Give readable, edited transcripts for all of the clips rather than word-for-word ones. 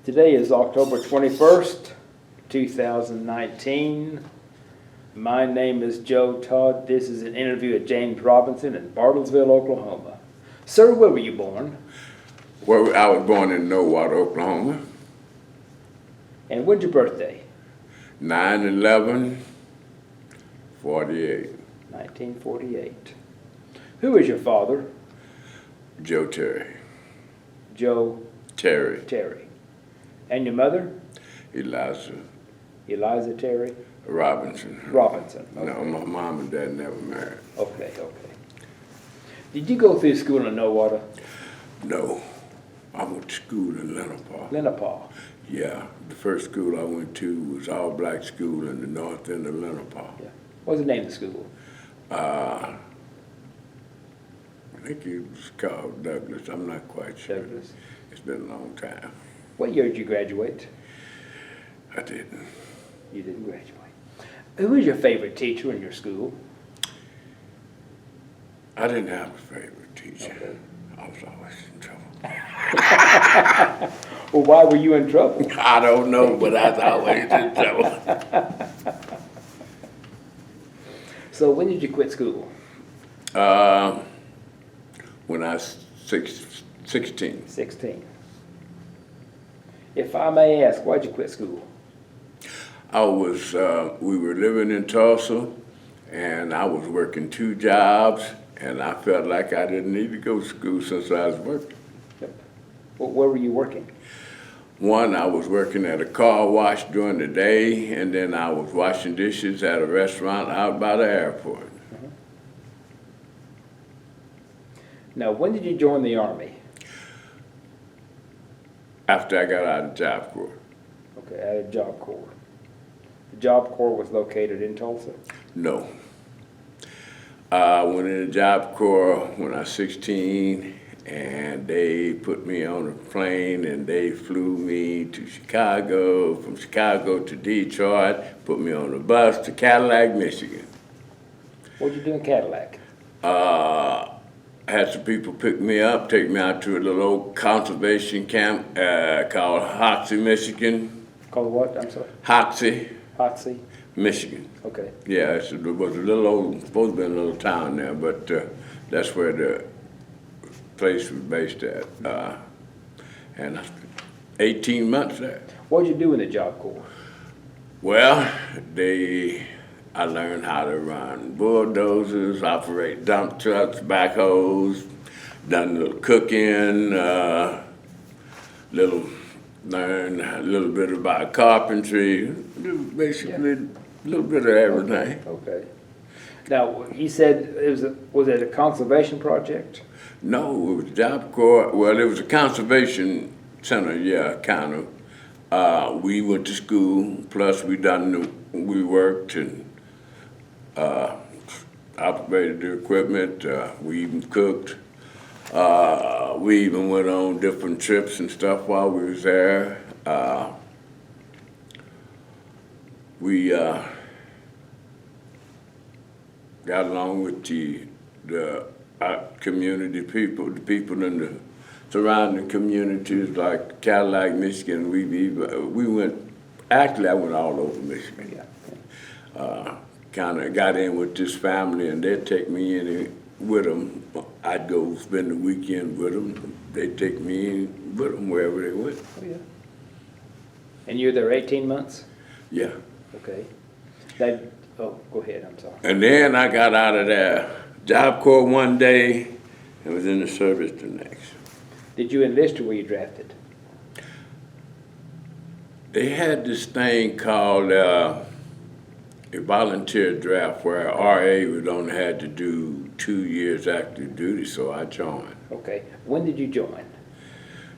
Today is October 21st, 2019. My name is Joe Todd. This is an interview with James Robinson in Bartlesville, Oklahoma. Sir, where were you born? Well, I was born in Nowata, Oklahoma. And when's your birthday? 9/11/48. 1948. Who is your father? Joe Terry. Joe Terry. Terry. And your mother? Eliza Eliza Terry Robinson. Robinson. Okay. No, my mom and dad never married. Okay. Did you go through school in Nowata? No. I went to school in Lenapaw. Lenapaw. Yeah. The first school I went to was all black school in the north end of Lenapaw. Yeah. What's the name of the school? I think it was called Douglas. I'm not quite sure. Douglas. It's been a long time. What year did you graduate? I didn't. You didn't graduate. Who was your favorite teacher in your school? I didn't have a favorite teacher. Okay. I was always in trouble. Well, why were you in trouble? I don't know, but I was always in trouble. So when did you quit school? When I was 16. 16. If I may ask, why'd you quit school? We were living in Tulsa, and I was working 2 jobs, and I felt like I didn't need to go to school since I was working. Yep. Well, where were you working? One, I was working at a car wash during the day, and then I was washing dishes at a restaurant out by the airport. Mm-hmm. Now, when did you join the Army? After I got out of Job Corps. Okay, at a Job Corps. The Job Corps was located in Tulsa? No. I went in the Job Corps when I was 16, and they put me on a plane, and they flew me to Chicago, from Chicago to Detroit, put me on a bus to Cadillac, Michigan. What did you do in Cadillac? Had some people pick me up, take me out to a little old conservation camp called Hoxie, Michigan. Called what? I'm sorry? Hoxie, Hotsy? Michigan. Okay. Yeah, it was a little old, supposed to be a little town there, but that's where the place was based at. And I spent 18 months there. What did you do in the Job Corps? Well, I learned how to run bulldozers, operate dump trucks, backhoes, done a little cooking, learned a little bit about carpentry, basically a little bit of everything. Okay. Now, you said was it a conservation project? No, it was Job Corps. Well, it was a conservation center, yeah, kind of. We went to school, plus we worked and operated the equipment. We even cooked. We even went on different trips and stuff while we was there. We got along with the community people, the people in the surrounding communities like Cadillac, Michigan. We went. Actually, I went all over Michigan. Yeah. Kind of got in with this family, and they'd take me in with them. I'd go spend the weekend with them. They'd take me in with them wherever they went. Oh, yeah. And you were there 18 months? Yeah. Okay. Go ahead, I'm sorry. And then I got out of there. Job Corps one day and was in the service the next. Did you enlist or were you drafted? They had this thing called a volunteer draft where RA would only had to do 2 years active duty, so I joined. Okay. When did you join?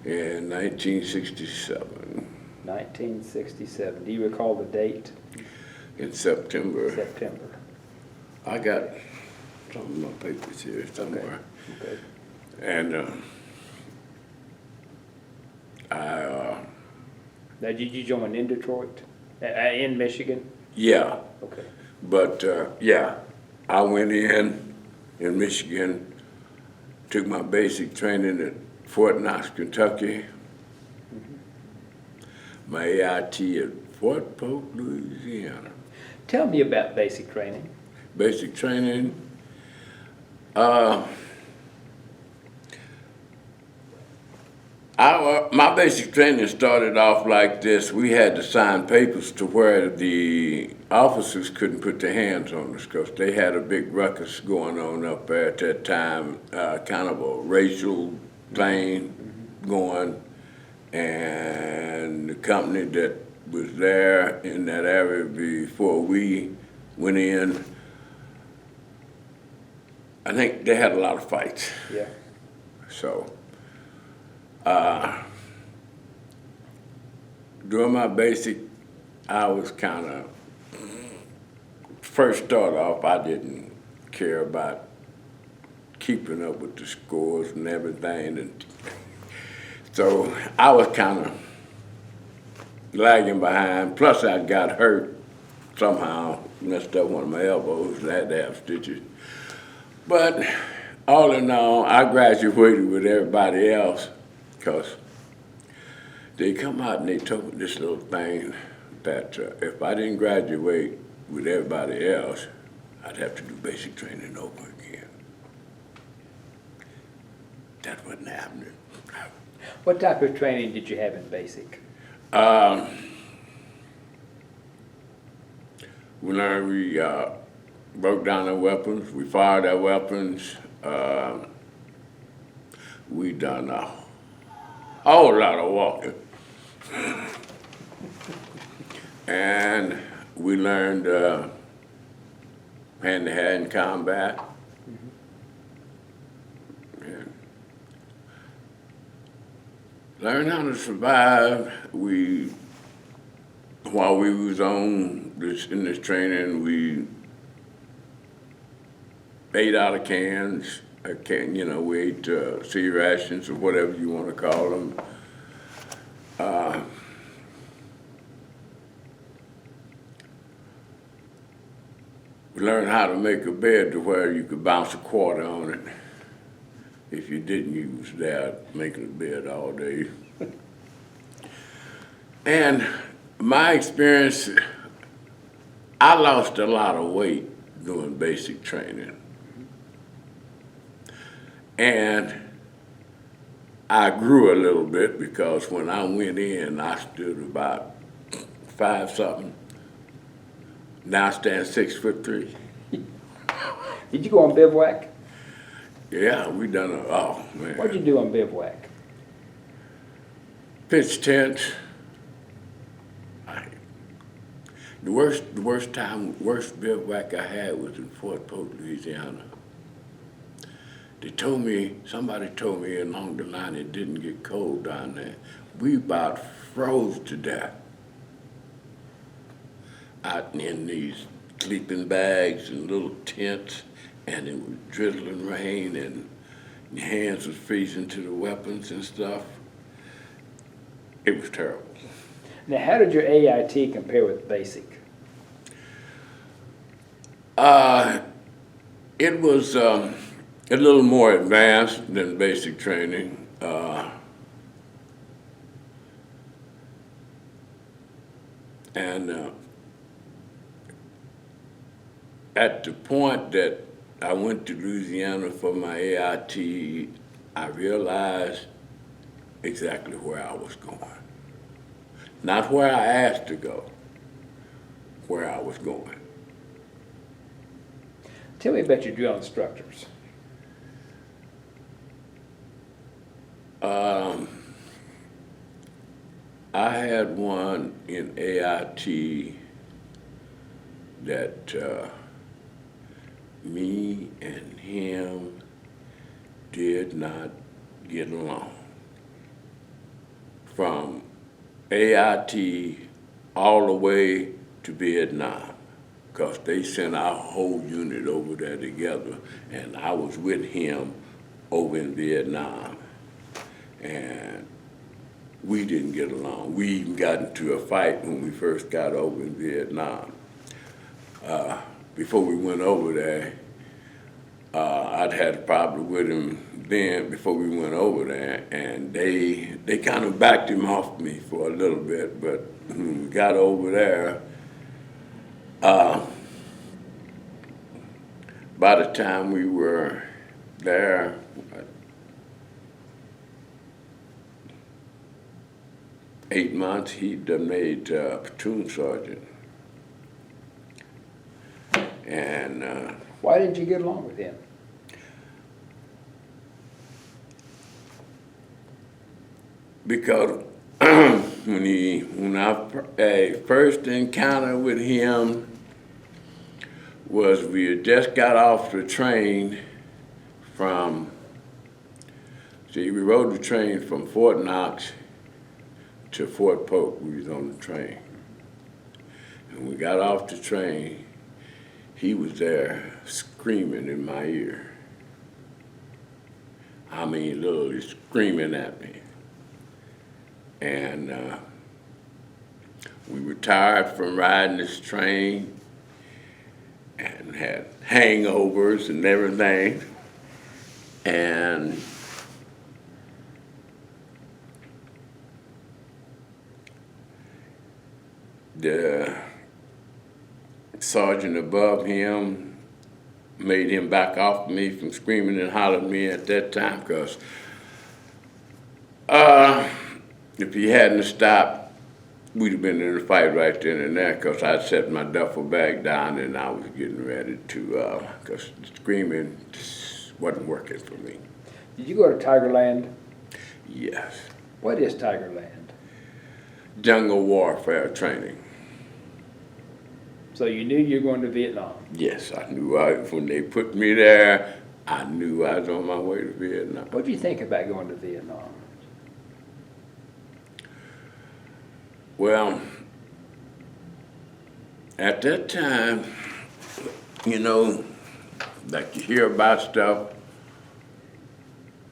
In 1967. 1967. Do you recall the date? In September. September. I got some of my papers here somewhere. Okay. And Now, did you join in Detroit? In Michigan? yeah, Okay. but yeah, I went in Michigan, took my basic training at Fort Knox, Kentucky. my AIT at Fort Polk, Louisiana. Tell me about basic training. Basic training. My basic training started off like this. We had to sign papers to where the officers couldn't put their hands on us because they had a big ruckus going on up there at that time, kind of a racial thing going. And the company that was there in that area before we went in, I think they had a lot of fights. Yeah. So, during my basic, I was kind of, first start off, I didn't care about keeping up with the scores and everything. And so I was kind of lagging behind. Plus I got hurt somehow, messed up one of my elbows, I had to have stitches. But all in all, I graduated with everybody else because they come out and they told me this little thing that if I didn't graduate with everybody else, I'd have to do basic training over again. That wasn't happening. What type of training did you have in basic? We learned, we broke down our weapons, we fired our weapons. We done a whole lot of walking. And we learned hand-to-hand combat. And learned how to survive. While we was in this training, we ate out of cans. We ate sea rations or whatever you want to call them. We learned how to make a bed to where you could bounce a quarter on it. If you didn't, you was there making a bed all day. And my experience, I lost a lot of weight doing basic training. And I grew a little bit because when I went in, I stood about 5-something. Now I stand 6'3". Did you go on bivouac? Yeah, we done oh man. What did you do on bivouac? Pitch tents. The worst bivouac I had was in Fort Polk, Louisiana. Somebody told me along the line it didn't get cold down there. We about froze to death out in these sleeping bags and little tents, and it was drizzling rain, and your hands was freezing to the weapons and stuff. It was terrible. Now, how did your AIT compare with basic? It was a little more advanced than basic training. And at the point that I went to Louisiana for my AIT, I realized exactly where I was going. Not where I asked to go, where I was going. Tell me about your drill instructors. I had one in AIT that me and him did not get along. From AIT all the way to Vietnam, because they sent our whole unit over there together, and I was with him over in Vietnam. And we didn't get along. We even got into a fight when we first got over in Vietnam. Before we went over there, I'd had a problem with him then before we went over there, and they kind of backed him off me for a little bit, but when we got over there, by the time we were there, 8 months, he'd done made platoon sergeant. And Why didn't you get along with him? because when I first encounter with him was we had just got off the train we rode the train from Fort Knox to Fort Polk. We was on the train. And we got off the train, he was there screaming in my ear. I mean, literally screaming at me. And we were tired from riding this train and had hangovers and everything. And the sergeant above him made him back off me from screaming and hollering at me at that time, because if he hadn't stopped, we'd have been in a fight right then and there, because I'd set my duffel bag down and I was getting ready to, because screaming just wasn't working for me. Did you go to Tigerland? Yes. What is Tigerland? Jungle warfare training. So you knew you were going to Vietnam. Yes, I knew when they put me there, I knew I was on my way to Vietnam. What did you think about going to Vietnam? Well, at that time, you know, like you hear about stuff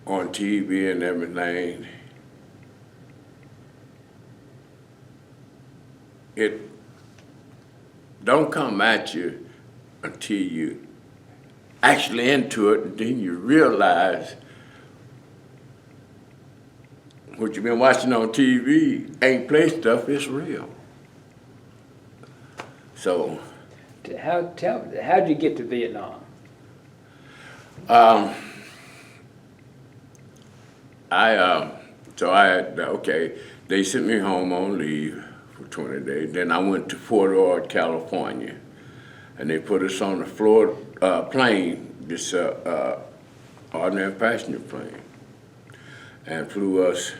on TV and everything, it don't come at you until you actually into it, and then you realize what you've been watching on TV ain't play stuff, it's real. So, How'd you get to Vietnam? they sent me home on leave for 20 days. Then I went to Fort Ord, California, and they put us on a plane, this ordinary passenger plane, and flew us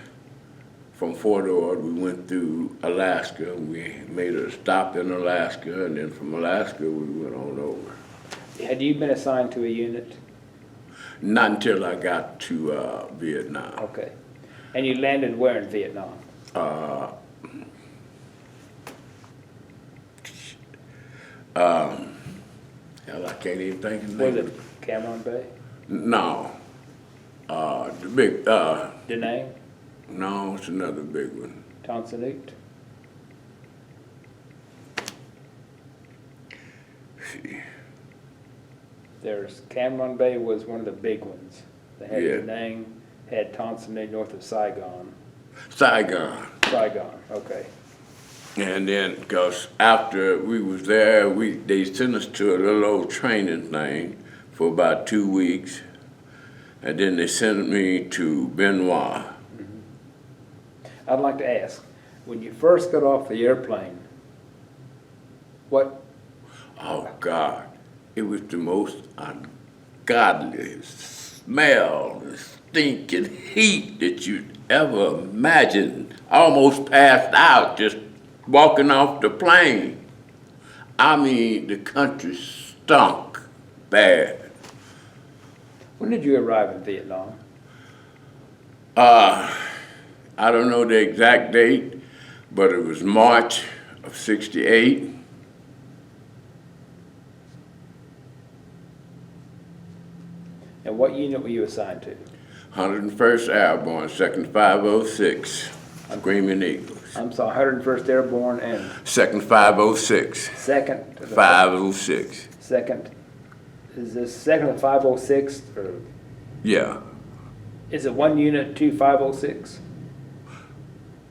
from Fort Ord. We went through Alaska. We made a stop in Alaska, and then from Alaska we went on over. Had you been assigned to a unit? Not until I got to Vietnam. Okay. And you landed where in Vietnam? Hell, I can't even think of the Was name. it Cam Bay? No. The big, Da Nang? no, it's another big one. Ton Son See. There's Cam Bay was one of the big ones. They had Yeah. Da Nang, had Ton Son north of Saigon. Saigon. Saigon, okay. And then, because after we was there, they sent us to a little old training thing for about 2 weeks. And then they sent me to Benoit. I'd like to ask, when you first got off the airplane, what, Oh, God. It was the most ungodly smell, the stinking heat that you'd ever imagine. I almost passed out just walking off the plane. I mean, the country stunk bad. when did you arrive in Vietnam? I don't know the exact date, but it was March of '68. And what unit were you assigned to? 101st Airborne, 2nd 506, Screaming Eagles. I'm sorry, 101st Airborne and 2nd 506, 2nd? 506. Second, is this second of 506 or Yeah. Is it one unit, 2506?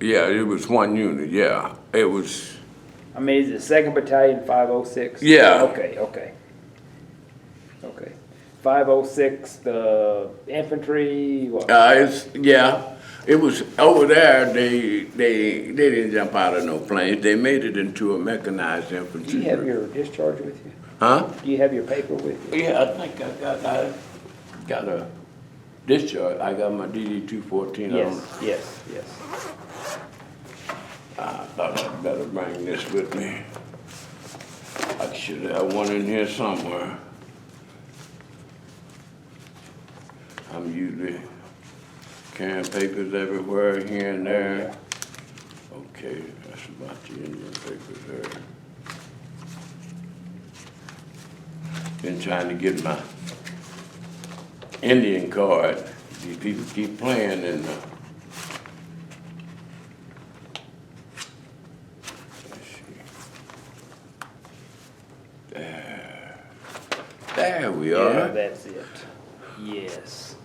Yeah, it was one unit, yeah. It was, I mean, is it second battalion, 506? Yeah. Okay, okay. Okay. 506, the infantry, what? it was over there, they didn't jump out of no planes. They made it into a mechanized Do infantry you have group. your discharge with you? Huh? Do you have your paper with you? Yeah, I think I got a discharge. I got my DD 214 on. Yes. I thought I'd better bring this with me. I should have one in here somewhere. I'm usually carrying papers everywhere, here and there. Okay, that's about the Indian papers there. Been trying to get my Indian card. These people keep playing and let's see. There we Yeah, are. that's it. Yes.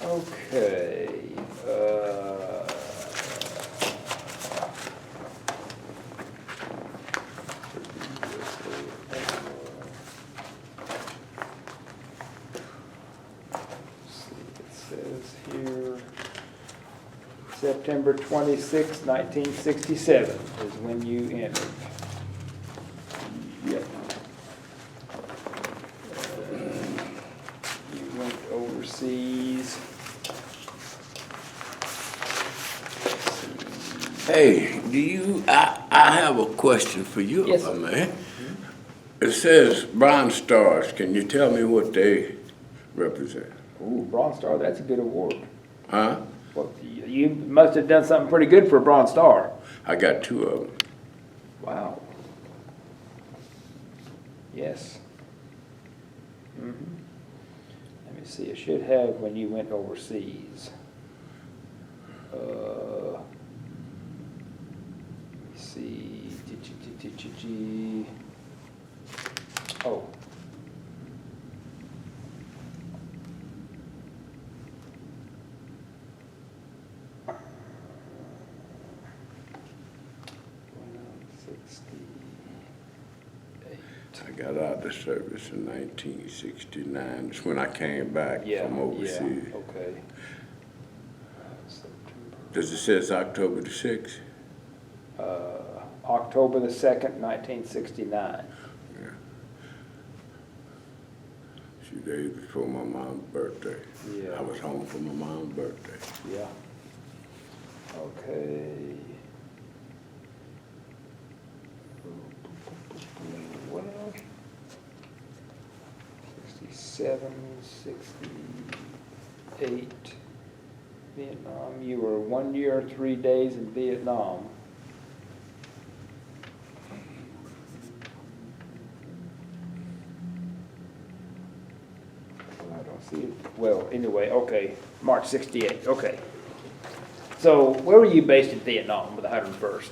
Okay. It says here, September 26, 1967 is when you entered. Yep. You went overseas. Hey, I have a question for you, Yes, if I sir. may. It says Bronze Stars. Can you tell me what they represent? Ooh, Bronze Star, that's a good award. Huh? Well, you must have done something pretty good for a Bronze Star. I got two of them. Wow. Yes. Mhm. Let me see, it should have when you went overseas. Let me see. Oh. I got out of service in 1969. That's when I came back from overseas. Okay. Does it say October the 6th? October the 2nd, 1969. A few days before my mom's birthday. Yeah. I was home for my mom's birthday. Yeah. Okay. Well, 67, 68, Vietnam. You were 1 year, 3 days in Vietnam. I don't see it. Well, anyway, okay, March 68, okay. So where were you based in Vietnam with the 101st?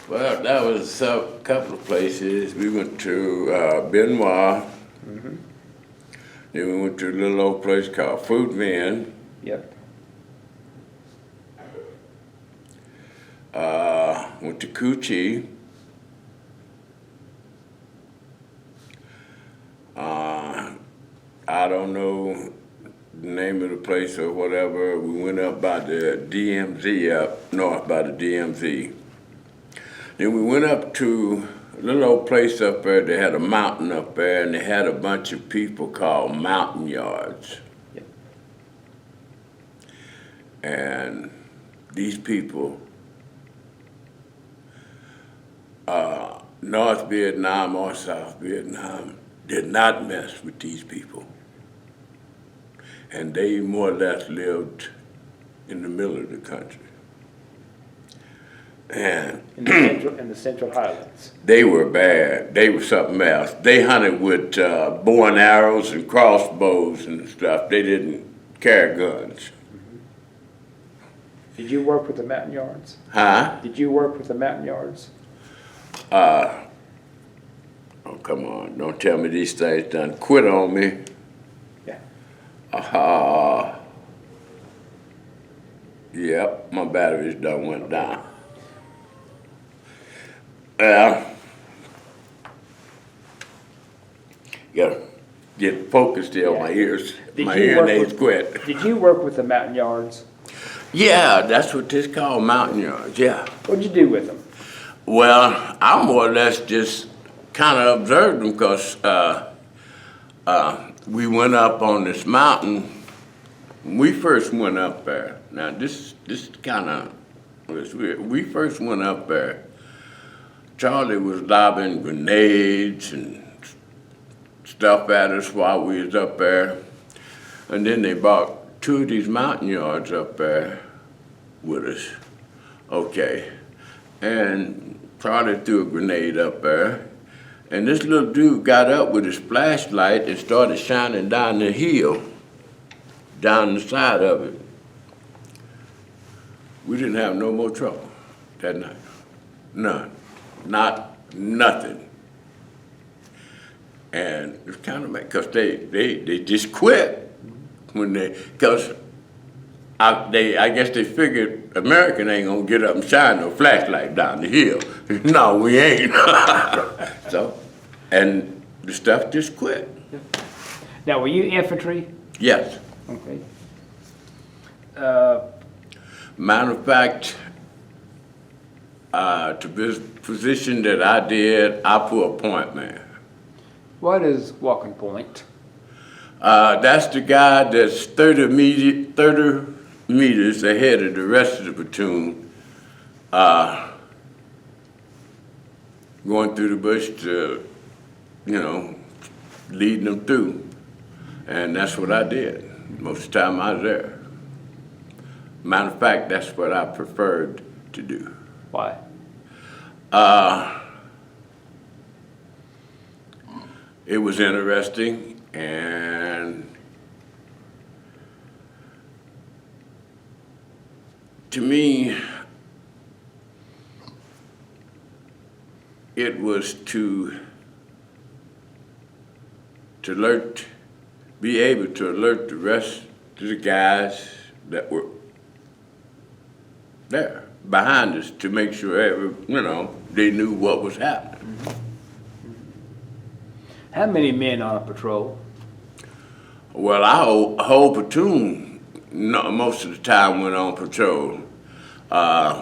Well, that was a couple of places. We went to Bien Hoa. Mm-hmm. Then we went to a little old place called Phu Vien. Yep. Went to Cu Chi. I don't know the name of the place or whatever. We went up by the DMZ, up north by the DMZ. Then we went up to a little old place up there. They had a mountain up there, and they had a bunch of people called mountain yards. Yep. And these people, North Vietnam or South Vietnam, did not mess with these people. And they more or less lived in the middle of the country. And In the Central Highlands. they were bad. They were something else. They hunted with bow and arrows and crossbows and stuff. They didn't carry guns. Did you work with the mountain yards? Huh? Did you work with the mountain yards? Oh, come on. Don't tell me these things done quit on me. Yeah. Yep, my batteries done went down. Well, gotta get focused here on my ears. Did My you hearing work aids with- quit. Did you work with the Mountain Yards? Yeah, that's what this called, mountain yards, yeah. What'd you do with them? Well, I more or less just kind of observed them because we went up on this mountain. We first went up there. Now this kind of was weird. We first went up there. Charlie was lobbing grenades and stuff at us while we was up there, and then they brought two of these mountain yards up there with us. Okay, and Charlie threw a grenade up there, and this little dude got up with his flashlight and started shining down the hill, down the side of it. We didn't have no more trouble that night. None. Nothing. And it's kind of because they just quit when because I guess they figured American ain't gonna get up and shine no flashlight down the hill. No, we ain't. So, and the stuff just quit. Now, were you infantry? Yes. Okay. Matter of fact, to this position that I did, I put a point man. What is walking point? That's the guy that's 30 meters ahead of the rest of the platoon, going through the bush to, leading them through. And that's what I did. Most of the time I was there. Matter of fact, that's what I preferred to do. Why? It was interesting, and to me, it was to be able to alert the rest of the guys that were there behind us to make sure they knew what was happening. How many men on a patrol? Well, our whole platoon, most of the time, went on patrol.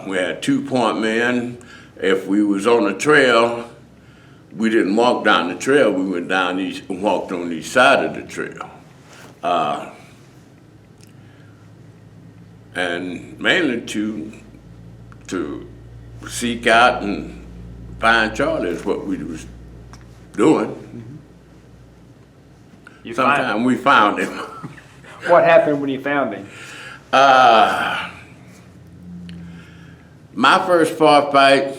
We had 2-point men. If we was on a trail, we didn't walk down the trail. We went down walked on each side of the trail. And mainly to seek out and find Charlie is what we was doing. Sometimes we found him. What happened when you found him? My first fight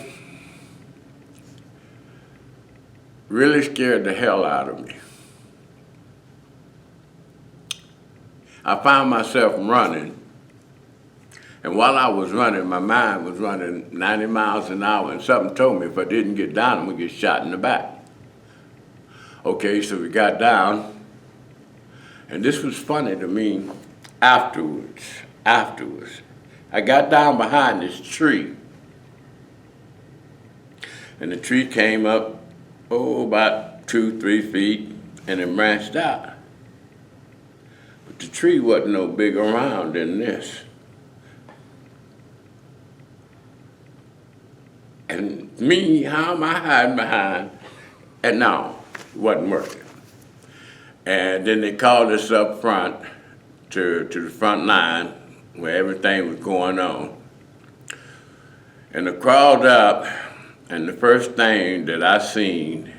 really scared the hell out of me. I found myself running, and while I was running, my mind was running 90 miles an hour, and something told me if I didn't get down, I'm gonna get shot in the back. Okay, so we got down, and this was funny to me afterwards. I got down behind this tree, and the tree came up, about 2-3 feet, and it branched out. But the tree wasn't no big around than this. And me, how am I hiding behind? And no, it wasn't working. And then they called us up front to the front line where everything was going on. And I crawled up, and the first thing that I seen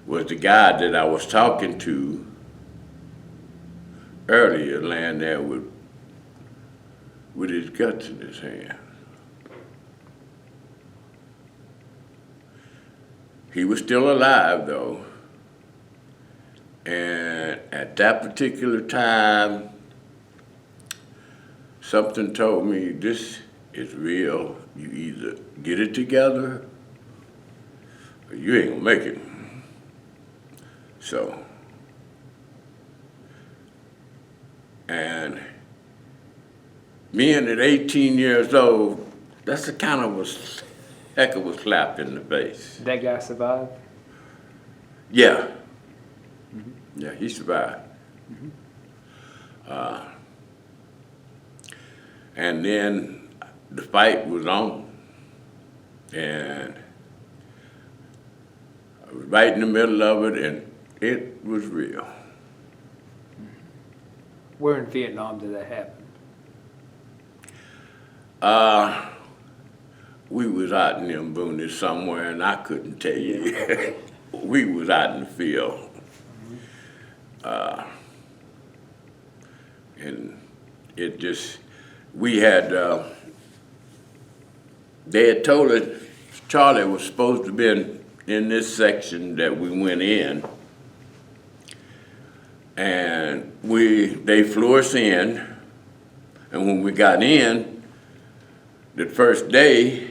was the guy that I was talking to earlier laying there with his guts in his hand. He was still alive though. And at that particular time, something told me this is real. You either get it together or you ain't gonna make it. So, and being at 18 years old, that's a kind of a heck of a slap in the face. That guy survived? Yeah. Yeah, he survived. And then the fight was on. And I was right in the middle of it, and it was real. Where in Vietnam did that happen? We was out in them boonies somewhere, and I couldn't tell you. We was out in the field. And it just, we had, they had told us Charlie was supposed to be in this section that we went in. And they flew us in, and when we got in, the first day,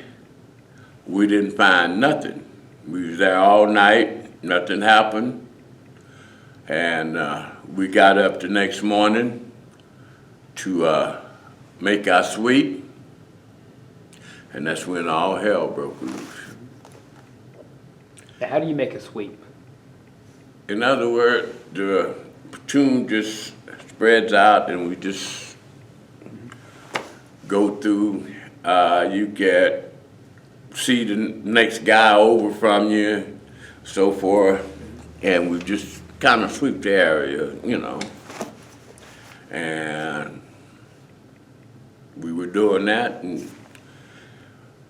we didn't find nothing. We was there all night, nothing happened, and we got up the next morning to make our sweep, and that's when all hell broke loose. Now, how do you make a sweep? In other words, the platoon just spreads out, and we just go through. You get see the next guy over from you, so forth, and we just kind of sweep the area, you know. And we were doing that, and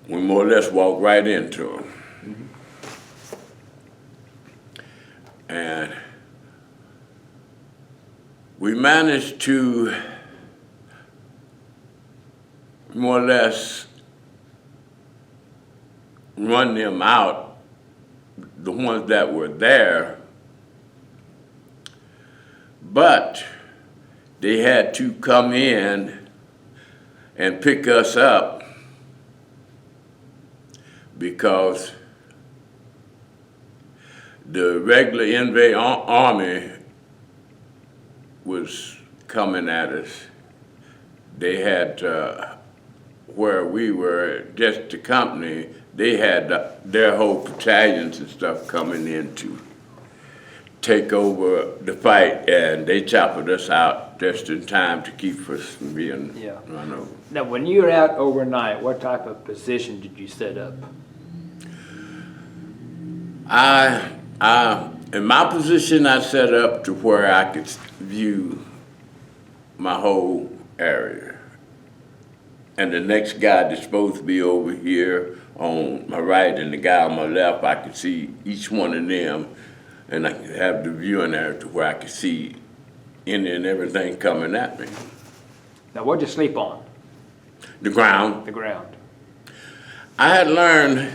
we more or less walked right into them. And we managed to more or less run them out, the ones that were there, but they had to come in and pick us up because the regular invade army was coming at us. They had, where we were, just the company, they had their whole battalions and stuff coming in to take over the fight, and they chopped us out just in time to keep us from being run over. Now, when you were out overnight, what type of position did you set up? In my position, I set up to where I could view my whole area. And the next guy that's supposed to be over here on my right and the guy on my left, I could see each one of them, and I could have the viewing area to where I could see any and everything coming at me. Now, what'd you sleep on? The ground. The ground. I had learned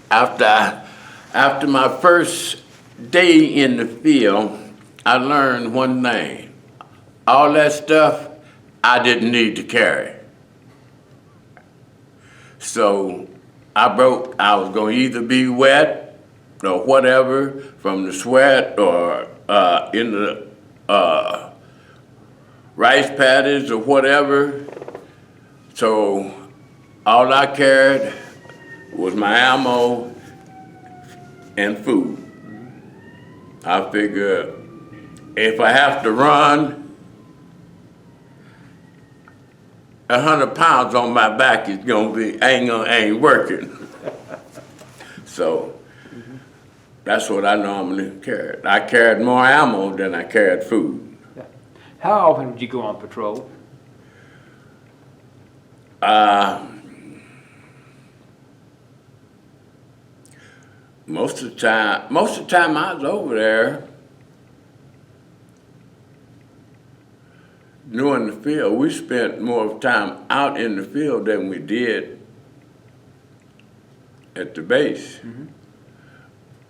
after my first day in the field, I learned one thing. All that stuff I didn't need to carry. So I was going to either be wet or whatever from the sweat or in the rice paddies or whatever. So all I carried was my ammo and food. I figure if I have to run, 100 pounds on my back is ain't working. So that's what I normally carried. I carried more ammo than I carried food. How often would you go on patrol? Most of the time I was over there during the field. We spent more time out in the field than we did at the base.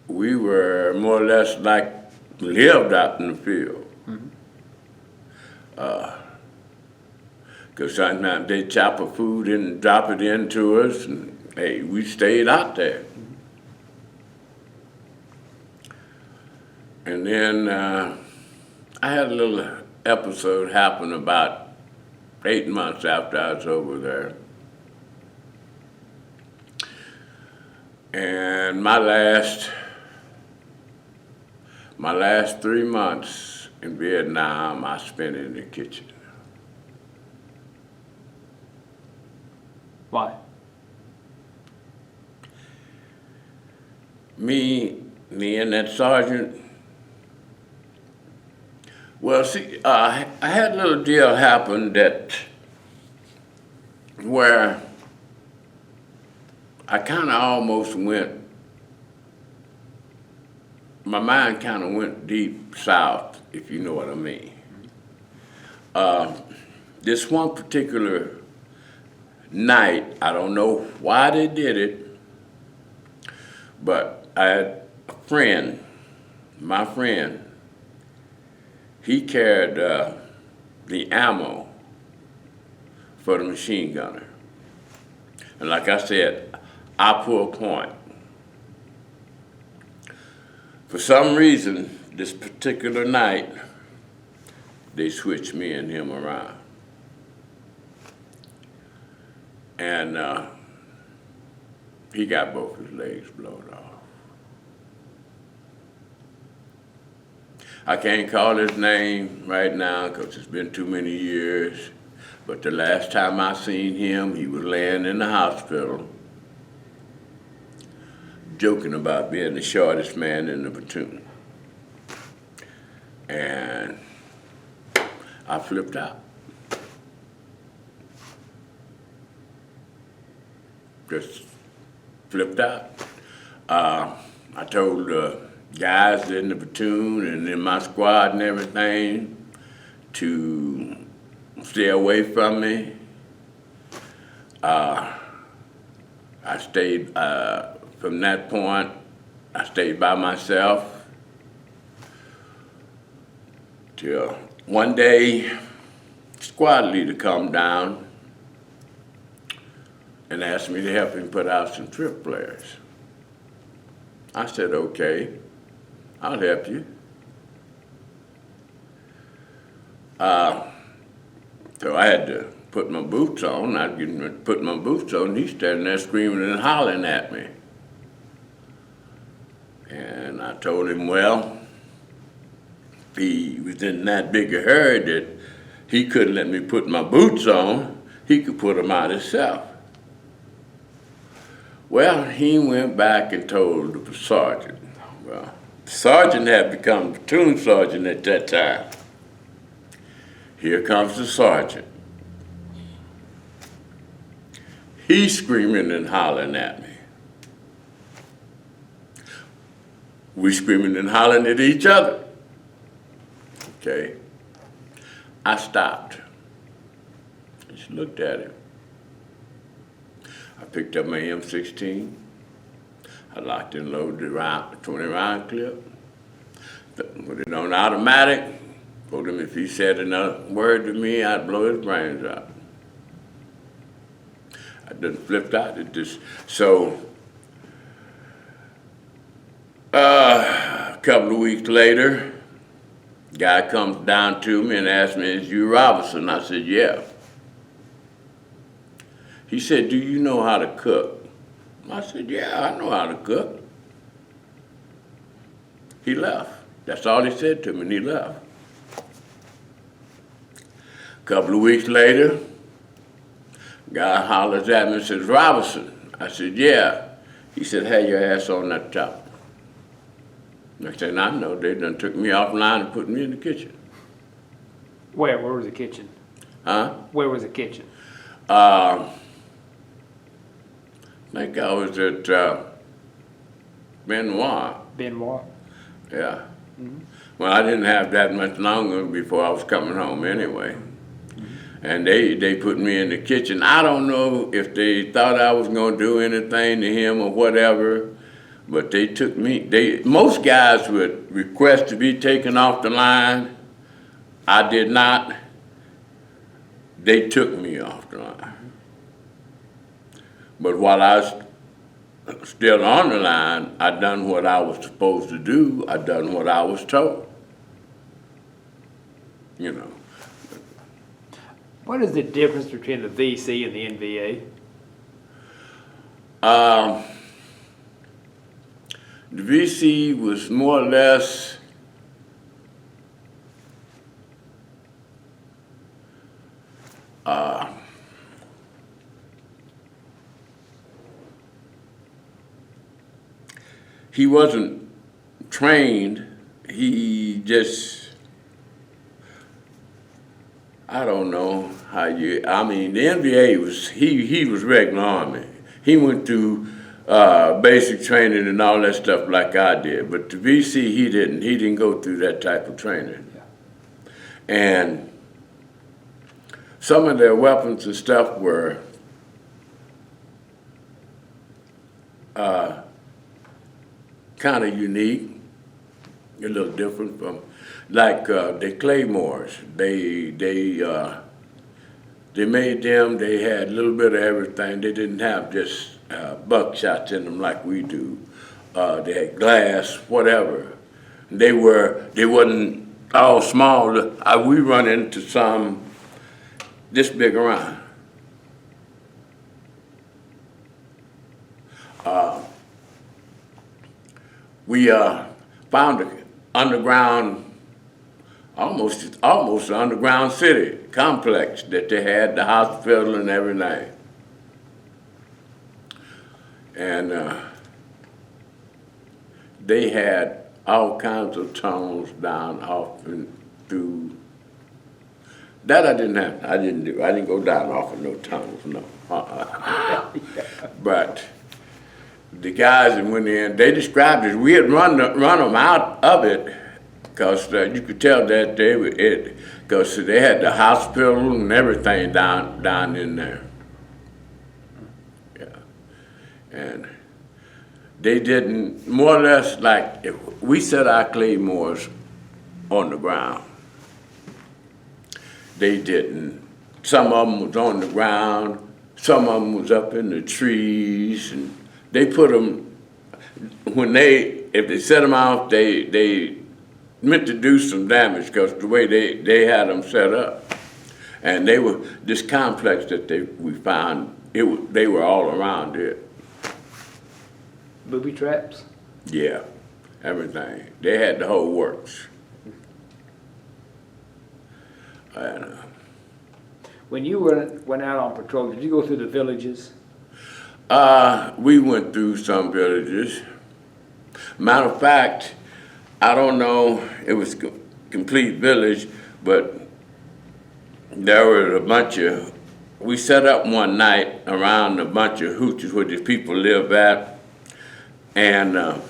We were more or less like lived out in the field. Because sometimes they chop a food and drop it into us, and hey, we stayed out there. And then I had a little episode happen about 8 months after I was over there. And my last 3 months in Vietnam, I spent in the kitchen. Why? Me and that sergeant. Well, see, I had a little deal happen where I kind of almost went. My mind kind of went deep south, if you know what I mean. This one particular night, I don't know why they did it, but I had a friend, my friend, he carried the ammo for the machine gunner. And like I said, I pulled point. For some reason, this particular night, they switched me and him around. And he got both his legs blown off. I can't call his name right now because it's been too many years, but the last time I seen him, he was laying in the hospital joking about being the shortest man in the platoon. And I flipped out. Just flipped out. I told the guys in the platoon and in my squad and everything to stay away from me. I stayed, from that point, I stayed by myself till one day, squad leader come down and asked me to help him put out some trip flares. I said, okay, I'll help you. So I had to put my boots on. I didn't put my boots on. He's standing there screaming and hollering at me. And I told him, well, he was in that big a hurry that he couldn't let me put my boots on. He could put them out himself. Well, he went back and told the sergeant. Well, the sergeant had become platoon sergeant at that time. Here comes the sergeant. He's screaming and hollering at me. We screaming and hollering at each other. Okay. I stopped. Just looked at him. I picked up my M16. I locked and loaded the 20-round clip. Put it on automatic. Told him if he said another word to me, I'd blow his brains out. I didn't flip out. It just so. A couple of weeks later, guy comes down to me and asks me, "Is you Robinson?" I said, "Yeah." He said, "Do you know how to cook?" I said, "Yeah, I know how to cook." He left. That's all he said to me, and he left. A couple of weeks later, guy hollers at me and says, "Robinson." I said, "Yeah." He said, "Have your ass on that top." I said, "I know, they done took me offline and put me in the kitchen." Where was the kitchen? Huh? Where was the kitchen? I think I was at Benoit. Benoit. Yeah. Mm-hmm. Well, I didn't have that much longer before I was coming home anyway. Mm-hmm. And they put me in the kitchen. I don't know if they thought I was going to do anything to him or whatever, but they took me. Most guys would request to be taken off the line. I did not. They took me off the line. But while I was still on the line, I done what I was supposed to do. I done what I was told. You know. What is the difference between the VC and the NVA? The VC was more or less he wasn't trained. He just, I don't know how you, I mean, the NBA was, he was regular Army. He went through basic training and all that stuff like I did. But the VC, he didn't. He didn't go through that type of training. Yeah. And some of their weapons and stuff were kind of unique, a little different from, like the Claymores. They made them. They had a little bit of everything. They didn't have just buckshots in them like we do. They had glass, whatever. They wasn't all small. We run into some this big around. We found an underground, almost an underground city complex that they had, the hospital and everything. And they had all kinds of tunnels down off and through. That I didn't have. I didn't do. I didn't go down off of no tunnels, no. But the guys that went in, they described it. We had run them out of it because you could tell that they were it, because they had the hospital and everything down in there. Yeah, and they didn't, more or less, like if we set our claymores on the ground. They didn't. Some of them was on the ground. Some of them was up in the trees, and they put them, if they set them out, they meant to do some damage because the way they had them set up. And they were, this complex that we found, they were all around it. Booby traps? Yeah, everything. They had the whole works. And, when you went out on patrol, did you go through the villages? we went through some villages. Matter of fact, I don't know, it was complete village, but there were a bunch of, we set up one night around a bunch of hooches where the people live at, and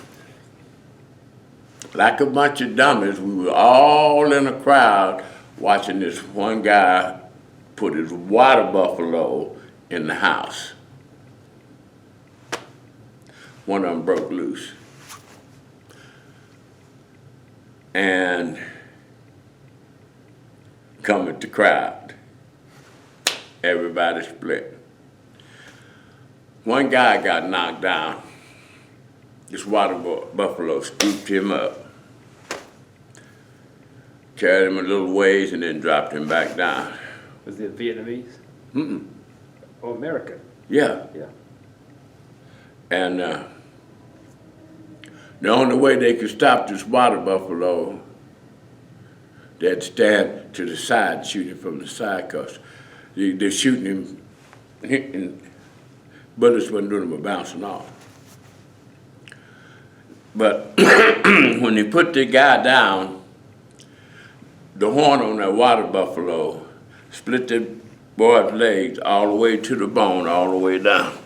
like a bunch of dummies, we were all in a crowd watching this one guy put his water buffalo in the house. One of them broke loose. And come at the crowd. Everybody split. One guy got knocked down. This water buffalo scooped him up, carried him a little ways, and then dropped him back down. Was it Vietnamese? Mm-mm. Oh, American? Yeah. Yeah. And the only way they could stop this water buffalo, they had to stand to the side, shoot him from the side, because they're shooting him, and bullets wasn't doing him but bouncing off. But when they put the guy down, the horn on that water buffalo split the boy's legs all the way to the bone, all the way down.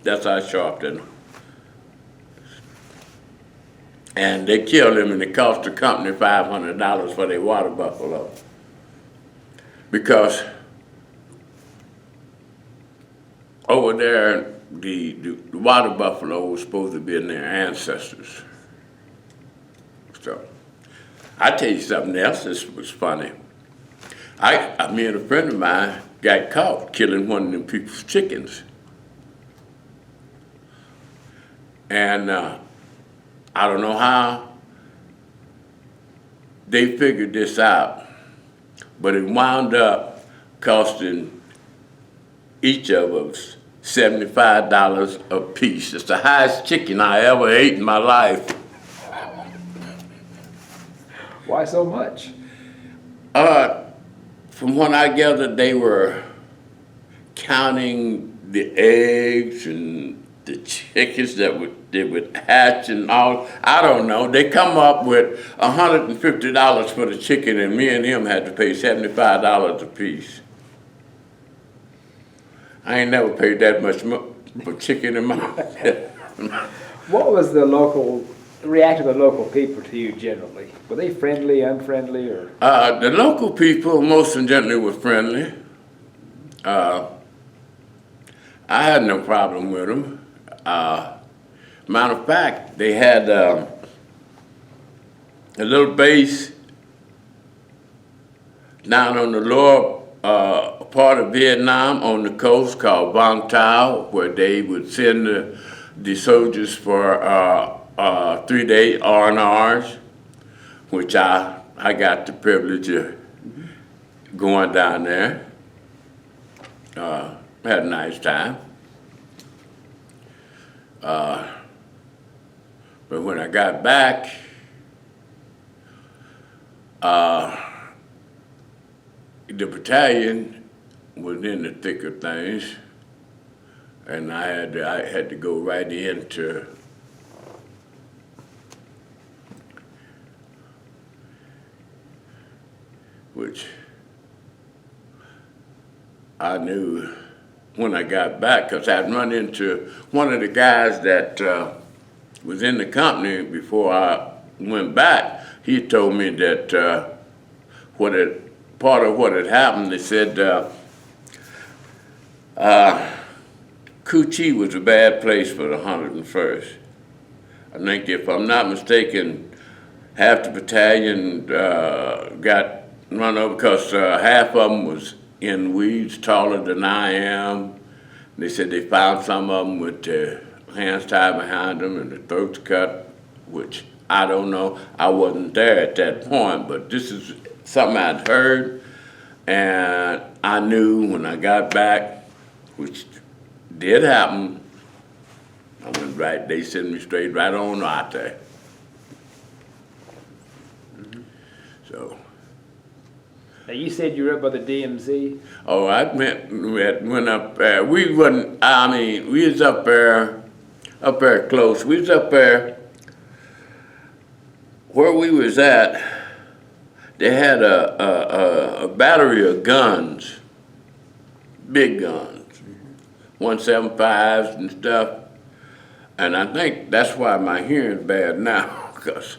That's how sharp that. And they killed him, and it cost the company $500 for their water buffalo. Because over there, the water buffalo was supposed to be in their ancestors. So, I tell you something else that was funny. Me and a friend of mine got caught killing one of them people's chickens. And I don't know how they figured this out, but it wound up costing each of us $75 a piece. It's the highest chicken I ever ate in my life. Why so much? From what I gathered, they were counting the eggs and the chickens they would hatch and all. I don't know. They come up with $150 for the chicken, and me and him had to pay $75 a piece. I ain't never paid that much for chicken in my What was the reaction of the local people to you generally? Were they friendly, unfriendly, or? The local people, most generally, were friendly. I had no problem with them. Matter of fact, they had a little base down on the lower part of Vietnam on the coast called Vong Tau, where they would send the soldiers for 3-day R&Rs, which I got the privilege of going down there. Had a nice time. But when I got back, the battalion was in the thick of things, and I had to go right into which I knew when I got back, because I'd run into one of the guys that was in the company before I went back. He told me that part of what had happened, they said Cu Chi was a bad place for the 101st. I think, if I'm not mistaken, half the battalion got run over because half of them was in weeds taller than I am. They said they found some of them with their hands tied behind them and their throats cut, which I don't know. I wasn't there at that point, but this is something I'd heard, and I knew when I got back, which did happen, I went right, they sent me straight right on out there. So. Now you said you were up by the DMZ? Oh, went up there. We wasn't, I mean, we was up there close. We was up there, where we was at, they had a battery of guns, big guns, 175s and stuff. And I think that's why my hearing's bad now, because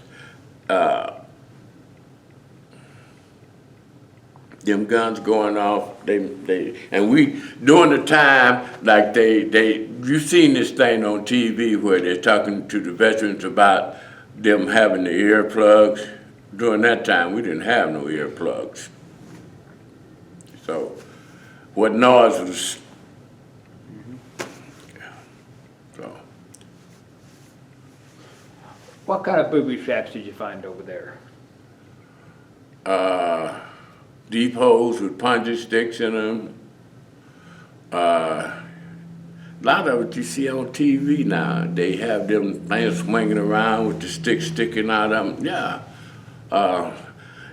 them guns going off, and we, during the time, like you've seen this thing on TV where they're talking to the veterans about them having the earplugs. During that time, we didn't have no earplugs. So, what noise was, so. What kind of booby traps did you find over there? Deep holes with punji sticks in them. A lot of it you see on TV now. They have them things swinging around with the sticks sticking out of them. Yeah.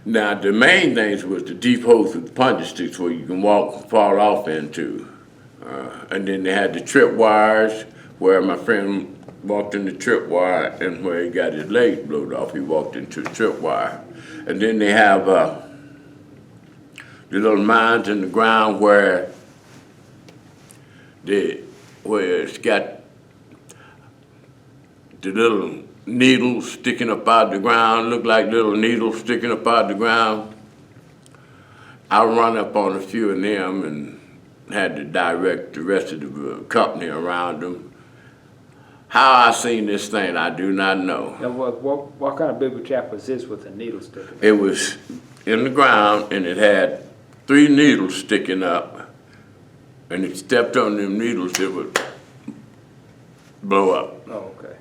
Now the main things was the deep holes with punji sticks where you can fall off into. And then they had the trip wires where my friend walked in the trip wire, and where he got his leg blown off, he walked into the trip wire. And then they have the little mines in the ground where it's got the little needles sticking up out the ground, look like little needles sticking up out the ground. I run up on a few of them and had to direct the rest of the company around them. How I seen this thing, I do not know. Now, what kind of booby trap was this with a needle sticking? It was in the ground, and it had 3 needles sticking up, and it stepped on them needles, it would blow up. Oh, okay.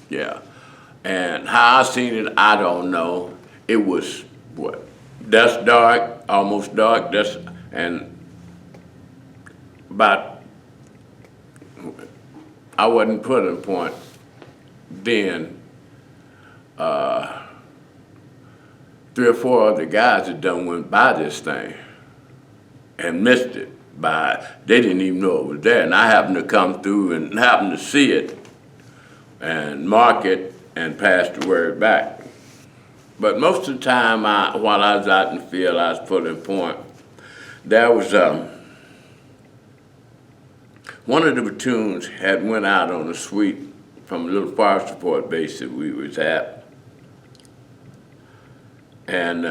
Yeah. And how I seen it, I don't know. It was what? Dusk dark, almost dark, and about, I wasn't putting point then. 3 or 4 other guys that done went by this thing and missed it they didn't even know it was there. And I happened to come through and happened to see it and mark it and pass the word back. But most of the time, while I was out in the field, I was putting point. There was one of the platoons had went out on a sweep from a little fire support base that we was at. And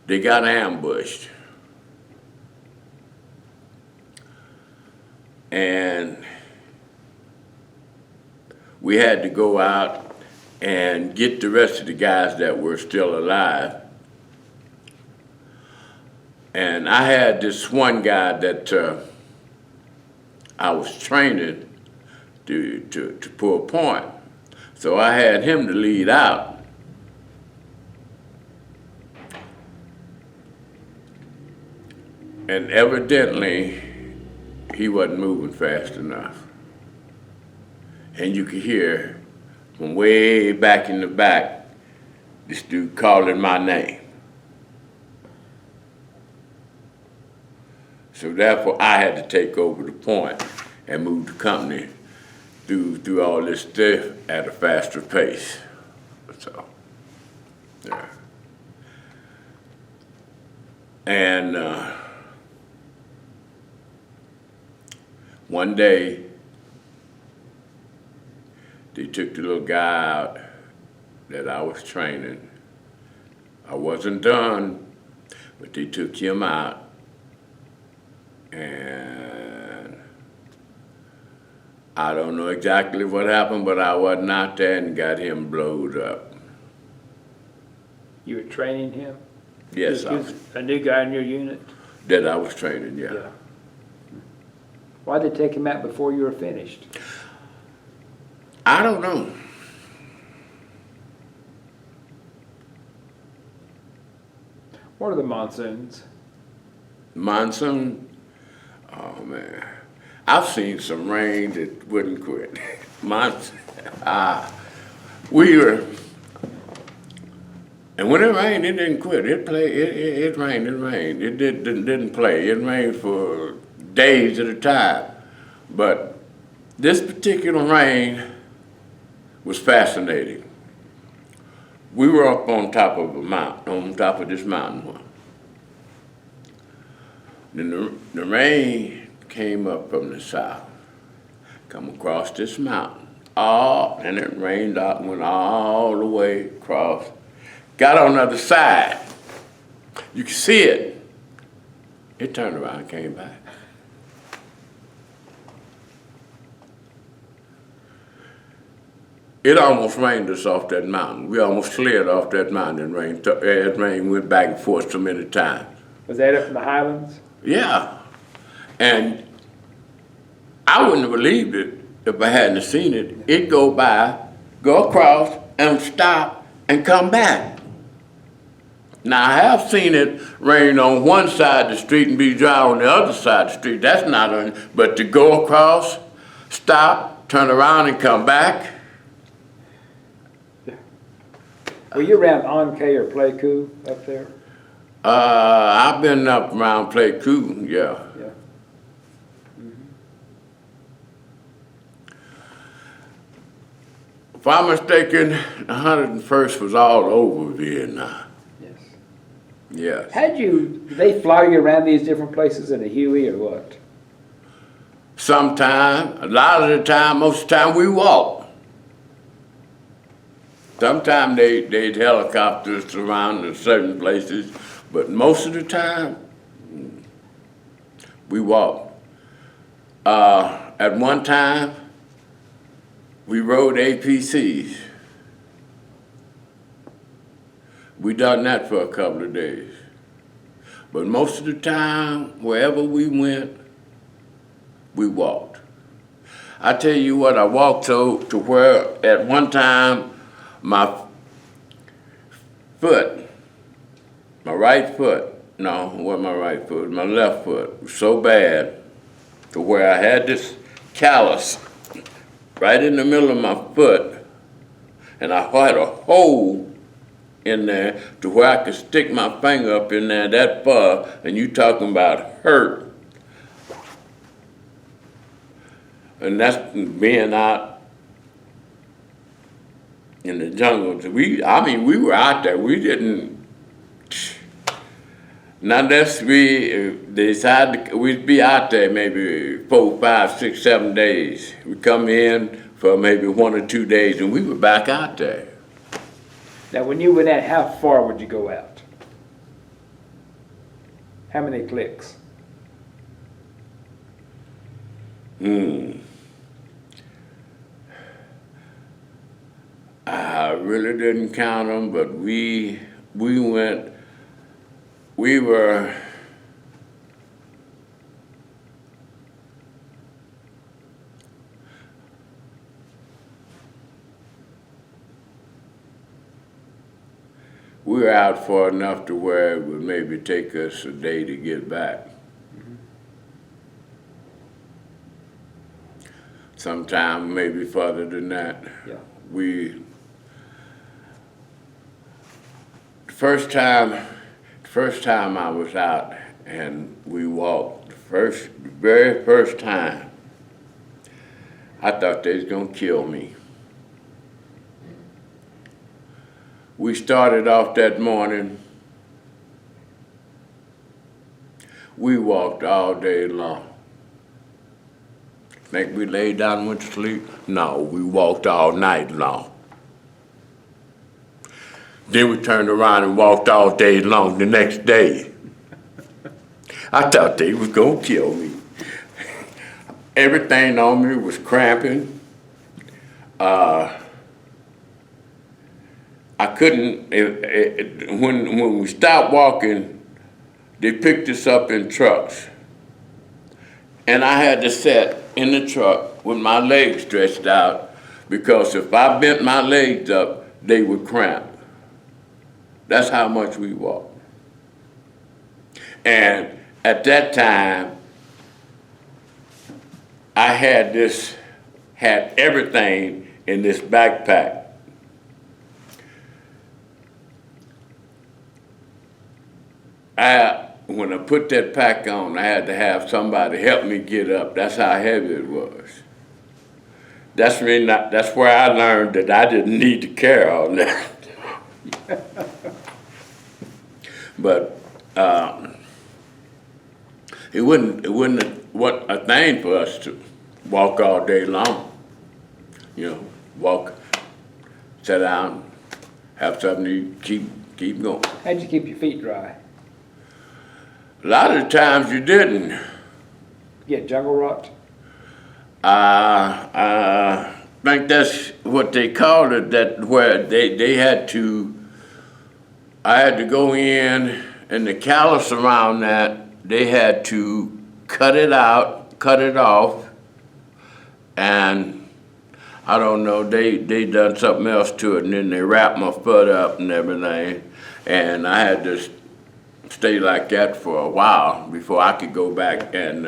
they got ambushed. And we had to go out and get the rest of the guys that were still alive. And I had this one guy that I was training to pull point. So I had him to lead out. And evidently, he wasn't moving fast enough. And you could hear from way back in the back, this dude calling my name. So therefore, I had to take over the point and move the company through all this stuff at a faster pace. So, yeah. And one day, they took the little guy out that I was training. I wasn't done, but they took him out. And I don't know exactly what happened, but I wasn't out there and got him blowed up. You were training him? Yes, He was a new guy in your unit? that I was training, yeah. Why'd they take him out before you were finished? I don't know. What are the monsoons? Monsoon? Oh, man. I've seen some rain that wouldn't quit. Monsoon. We were, and when it rained, it didn't quit. It rained, it rained. It didn't play. It rained for days at a time. But this particular rain was fascinating. We were up on top of a mountain, on top of this mountain. Then the rain came up from the south, come across this mountain. And it rained out and went all the way across. Got on the other side. You could see it. It turned around and came back. It almost rained us off that mountain. We almost slid off that mountain. Rain went back and forth so many times. Was that up in the Highlands? Yeah. And I wouldn't have believed it if I hadn't seen it. It'd go by, go across, and stop, and come back. Now, I have seen it rain on one side of the street and be dry on the other side of the street. That's not but to go across, stop, turn around, and come back. Were you around Ankh or Pleiku up there? I've been up around Pleiku, yeah. Yeah. Mm-hmm. If I'm mistaken, the 101st was all over Vietnam. Yes. Yes. Did they fly you around these different places in a Huey or what? Sometime, a lot of the time, most of the time we walk. Sometimes they'd helicopters around in certain places, but most of the time, we walk. At one time, we rode APCs. We done that for a couple of days. But most of the time, wherever we went, we walked. I tell you what, I walked to where at one time my foot, my right foot, no, it wasn't my right foot, my left foot was so bad to where I had this callus right in the middle of my foot, and I had a hole in there to where I could stick my finger up in there that far, and you talking about hurt. And that's being out in the jungle. We were out there. We didn't. Not unless we decided we'd be out there maybe 4, 5, 6, 7 days. We come in for maybe 1 or 2 days, and we were back out there. Now, when you went out, how far would you go out? How many clicks? I really didn't count them, but we were we were out far enough to where it would maybe take us a day to get back. Sometime maybe further than that. Yeah. The first time I was out and we walked, the very first time, I thought they was gonna kill me. We started off that morning, we walked all day long. Think we laid down and went to sleep? No, we walked all night long. Then we turned around and walked all day long the next day. I thought they was gonna kill me. Everything on me was cramping. I couldn't, when we stopped walking, they picked us up in trucks. And I had to sit in the truck with my legs stretched out because if I bent my legs up, they would cramp. That's how much we walked. And at that time, I had everything in this backpack. When I put that pack on, I had to have somebody help me get up. That's how heavy it was. That's where I learned that I didn't need to carry all that. But it wouldn't a thing for us to walk all day long. You know, walk, sit down, have something to keep going. How'd you keep your feet dry? A lot of the times you didn't. You get jungle rot? I think that's what they called it, that where they had to, I had to go in and the callus around that, they had to cut it off, and I don't know, they done something else to it, and then they wrapped my foot up and everything, and I had to stay like that for a while before I could go back. And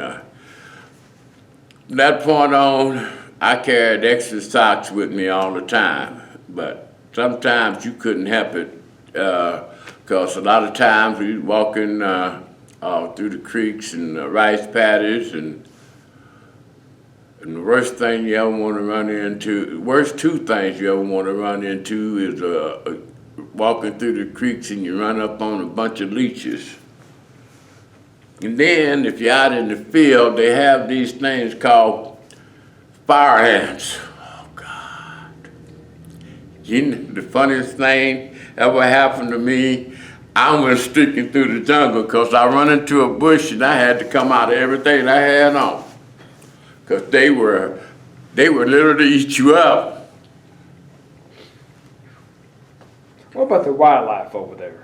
from that point on, I carried extra socks with me all the time. But sometimes you couldn't help it because a lot of times we was walking through the creeks and rice paddies, and the worst thing you ever want to run into, the worst two things you ever want to run into is walking through the creeks and you run up on a bunch of leeches. And then if you're out in the field, they have these things called fire ants. Oh God. You know, the funniest thing ever happened to me, I was sticking through the jungle because I run into a bush and I had to come out of everything I had on. Because they were literally eat you up. What about the wildlife over there?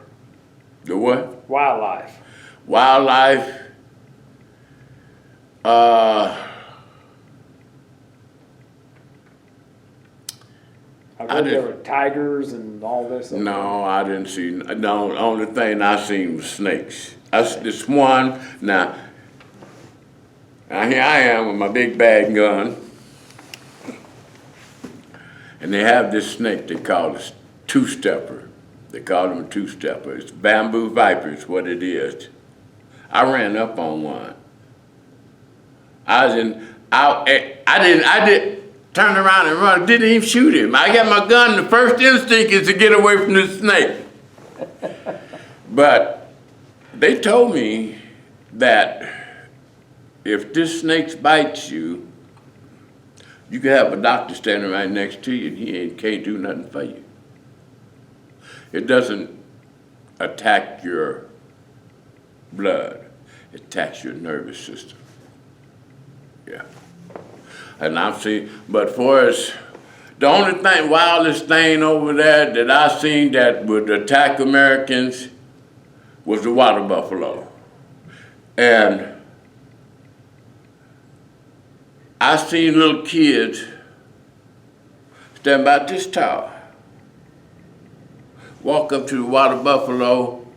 The what? Wildlife. Wildlife, I I heard there didn't- were tigers and all this. No, I didn't see. The only thing I seen was snakes. This one now. Now here I am with my big bag gun, and they have this snake they call a two-stepper. They call them a two-stepper. It's bamboo viper is what it is. I ran up on one. I did turn around and run. Didn't even shoot him. I got my gun. The first instinct is to get away from the snake. But they told me that if this snake bites you, you can have a doctor standing right next to you, and he can't do nothing for you. It doesn't attack your blood. It attacks your nervous system. Yeah. And I've seen, but for us, the only thing, wildest thing over there that I seen that would attack Americans was the water buffalo. And I seen little kids stand about this tall, walk up to the water buffalo,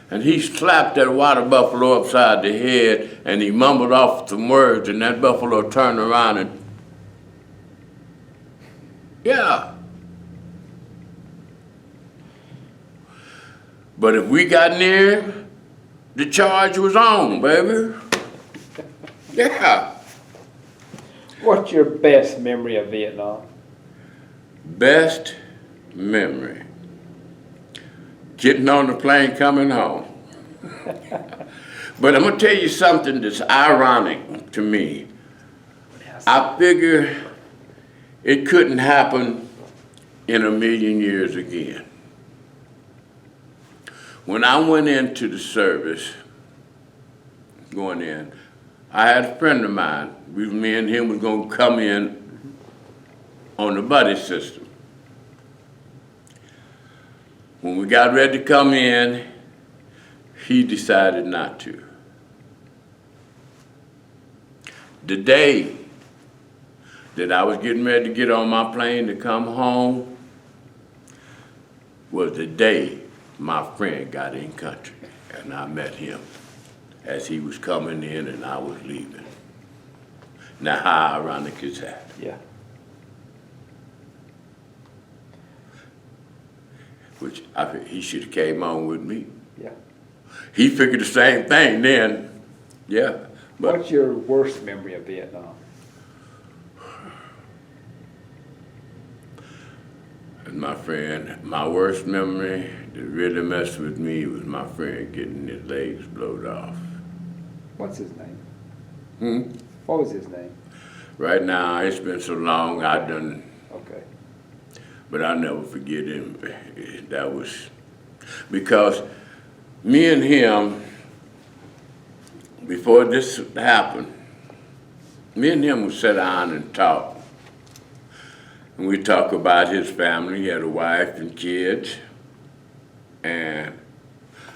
and he slapped that water buffalo upside the head, and he mumbled off some words, and that buffalo turned around and, yeah. But if we got near him, the charge was on, baby. Yeah. What's your best memory of Vietnam? Best memory. Getting on the plane coming home. But I'm gonna tell you something that's ironic to me. I figure it couldn't happen in a million years again. When I went into the service, going in, I had a friend of mine. Me and him was gonna come in on the buddy system. When we got ready to come in, he decided not to. The day that I was getting ready to get on my plane to come home was the day my friend got in country, and I met him as he was coming in and I was leaving. Now, how ironic is that? Yeah. Which he should have came on with me. Yeah. He figured the same thing then, yeah. But What's your worst memory of Vietnam? and my friend, my worst memory that really messed with me was my friend getting his legs blowed off. What's his name? Hmm? What was his name? Right now, it's been so long, I done, Okay. but I'll never forget him. That was, because me and him, before this happened, me and him would sit down and talk. And we talk about his family. He had a wife and kids. And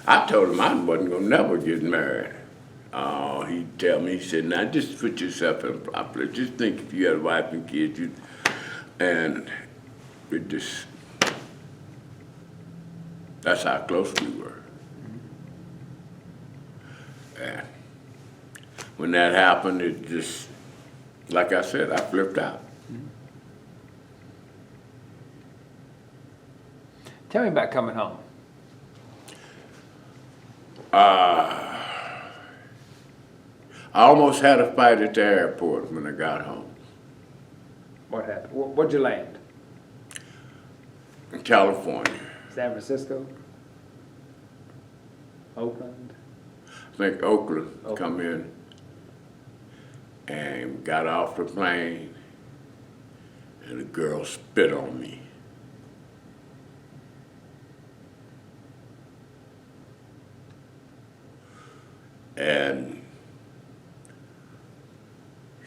I told him I wasn't gonna never get married. He'd tell me, he said, now just put yourself in properly. Just think if you had a wife and kids, and it just, that's how close we were. And when that happened, it just, like I said, I flipped out. Tell me about coming home. I almost had a fight at the airport when I got home. What happened? Where'd you land? In California. San Francisco? Oakland? I think Oakland Oakland. come in and got off the plane, and the girl spit on me. And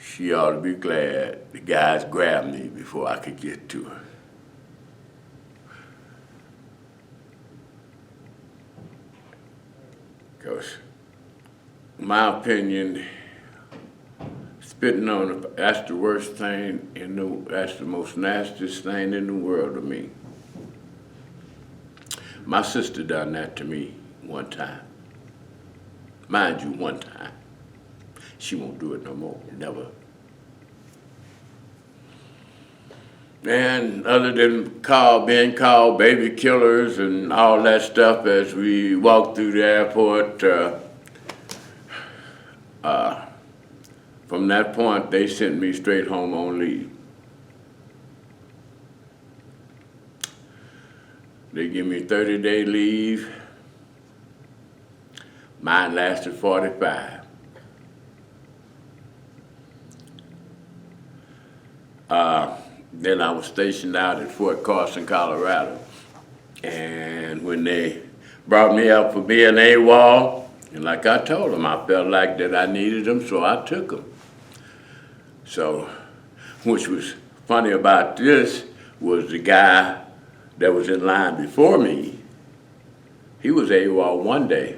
she ought to be glad the guys grabbed me before I could get to her. Because, in my opinion, spitting on that's the worst thing that's the most nastiest thing in the world to me. My sister done that to me one time. Mind you, one time. She won't do it no more, never. And other than being called baby killers and all that stuff as we walked through the airport, from that point, they sent me straight home on leave. They give me 30-day leave. Mine lasted 45. Then I was stationed out at Fort Carson, Colorado. And when they brought me up for being AWOL, and like I told them, I felt like that I needed them, so I took them. So, which was funny about this was the guy that was in line before me, he was AWOL one day.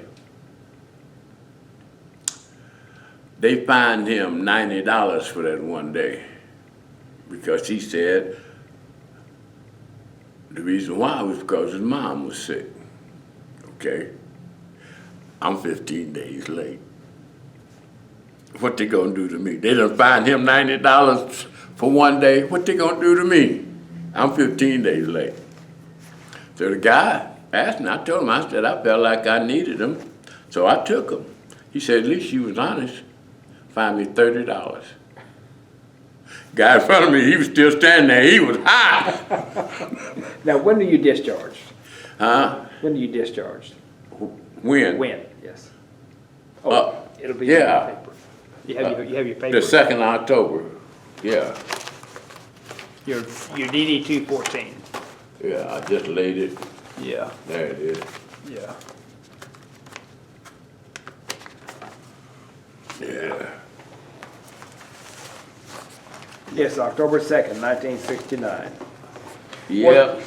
They fined him $90 for that one day because he said the reason why was because his mom was sick. Okay? I'm 15 days late. What they gonna do to me? They done fined him $90 for one day. What they gonna do to me? I'm 15 days late. So the guy asked me, I told him, I said, I felt like I needed him, so I took him. He said, at least you was honest. Fined me $30. Guy in front of me, he was still standing there. He was high. Now, when are you discharged? Huh? When are you discharged? When? When, yes. Oh, it'll be in yeah. the paper. You have your paper. The 2nd October. Yeah. Your DD 214. Yeah, I just laid it. Yeah. There it is. Yeah. Yeah. Yes, October 2nd, 1969. Yeah.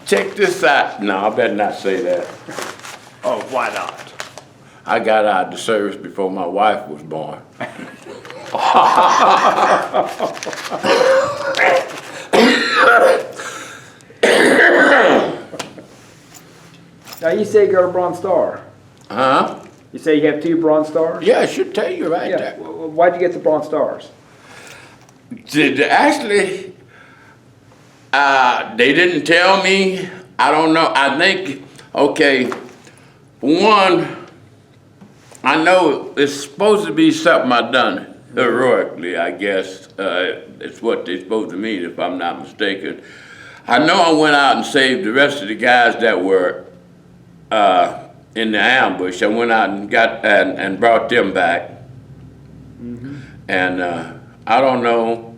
Check this out. No, I better not say that. Oh, why not? I got out of the service before my wife was born. Now, you say you got a Bronze Star. Huh? You say you have 2 Bronze Stars? Yeah, I should tell you right Yeah. there. Why'd you get the Bronze Stars? Actually, they didn't tell me. I don't know. I think, okay, one, I know it's supposed to be something I done heroically, I guess. It's what they're supposed to mean, if I'm not mistaken. I know I went out and saved the rest of the guys that were in the ambush. I went out and got and brought them back. Mm-hmm. And I don't know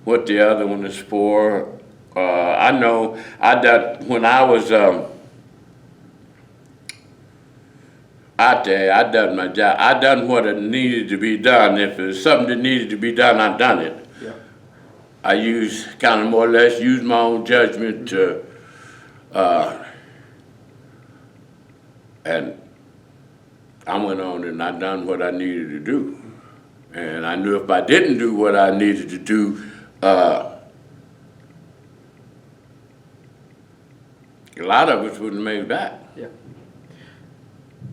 what the other one is for. I know I done when I was out there. I done my job. I done what it needed to be done. If there's something that needed to be done, I done it. Yeah. I kind of more or less use my own judgment to, and I went on and I done what I needed to do. And I knew if I didn't do what I needed to do, a lot of us wouldn't have made it back. Yeah.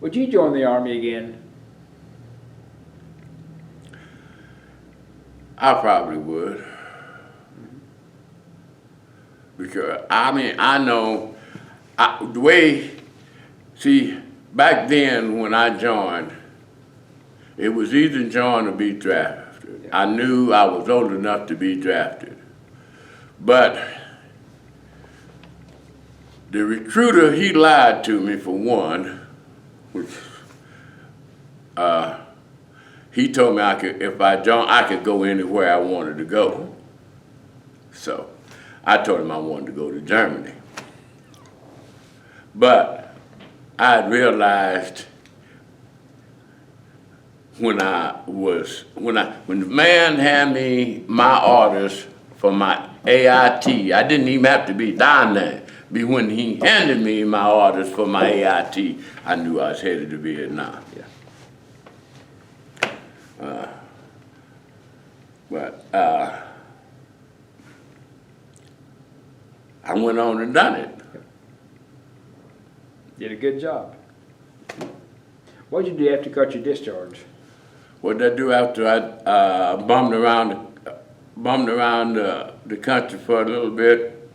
Would you join the Army again? I probably would. Because, I mean, I know, the way, see, back then when I joined, it was either join or be drafted. I knew I was old enough to be drafted. But the recruiter, he lied to me for one, which he told me if I joined, I could go anywhere I wanted to go. So I told him I wanted to go to Germany. But I had realized when the man handed me my orders for my AIT, I didn't even have to be down there. But when he handed me my orders for my AIT, I knew I was headed to Vietnam. Yeah. But I went on and done it. Did a good job. What'd you do after you got your discharge? What did I do after I bummed around the country for a little bit?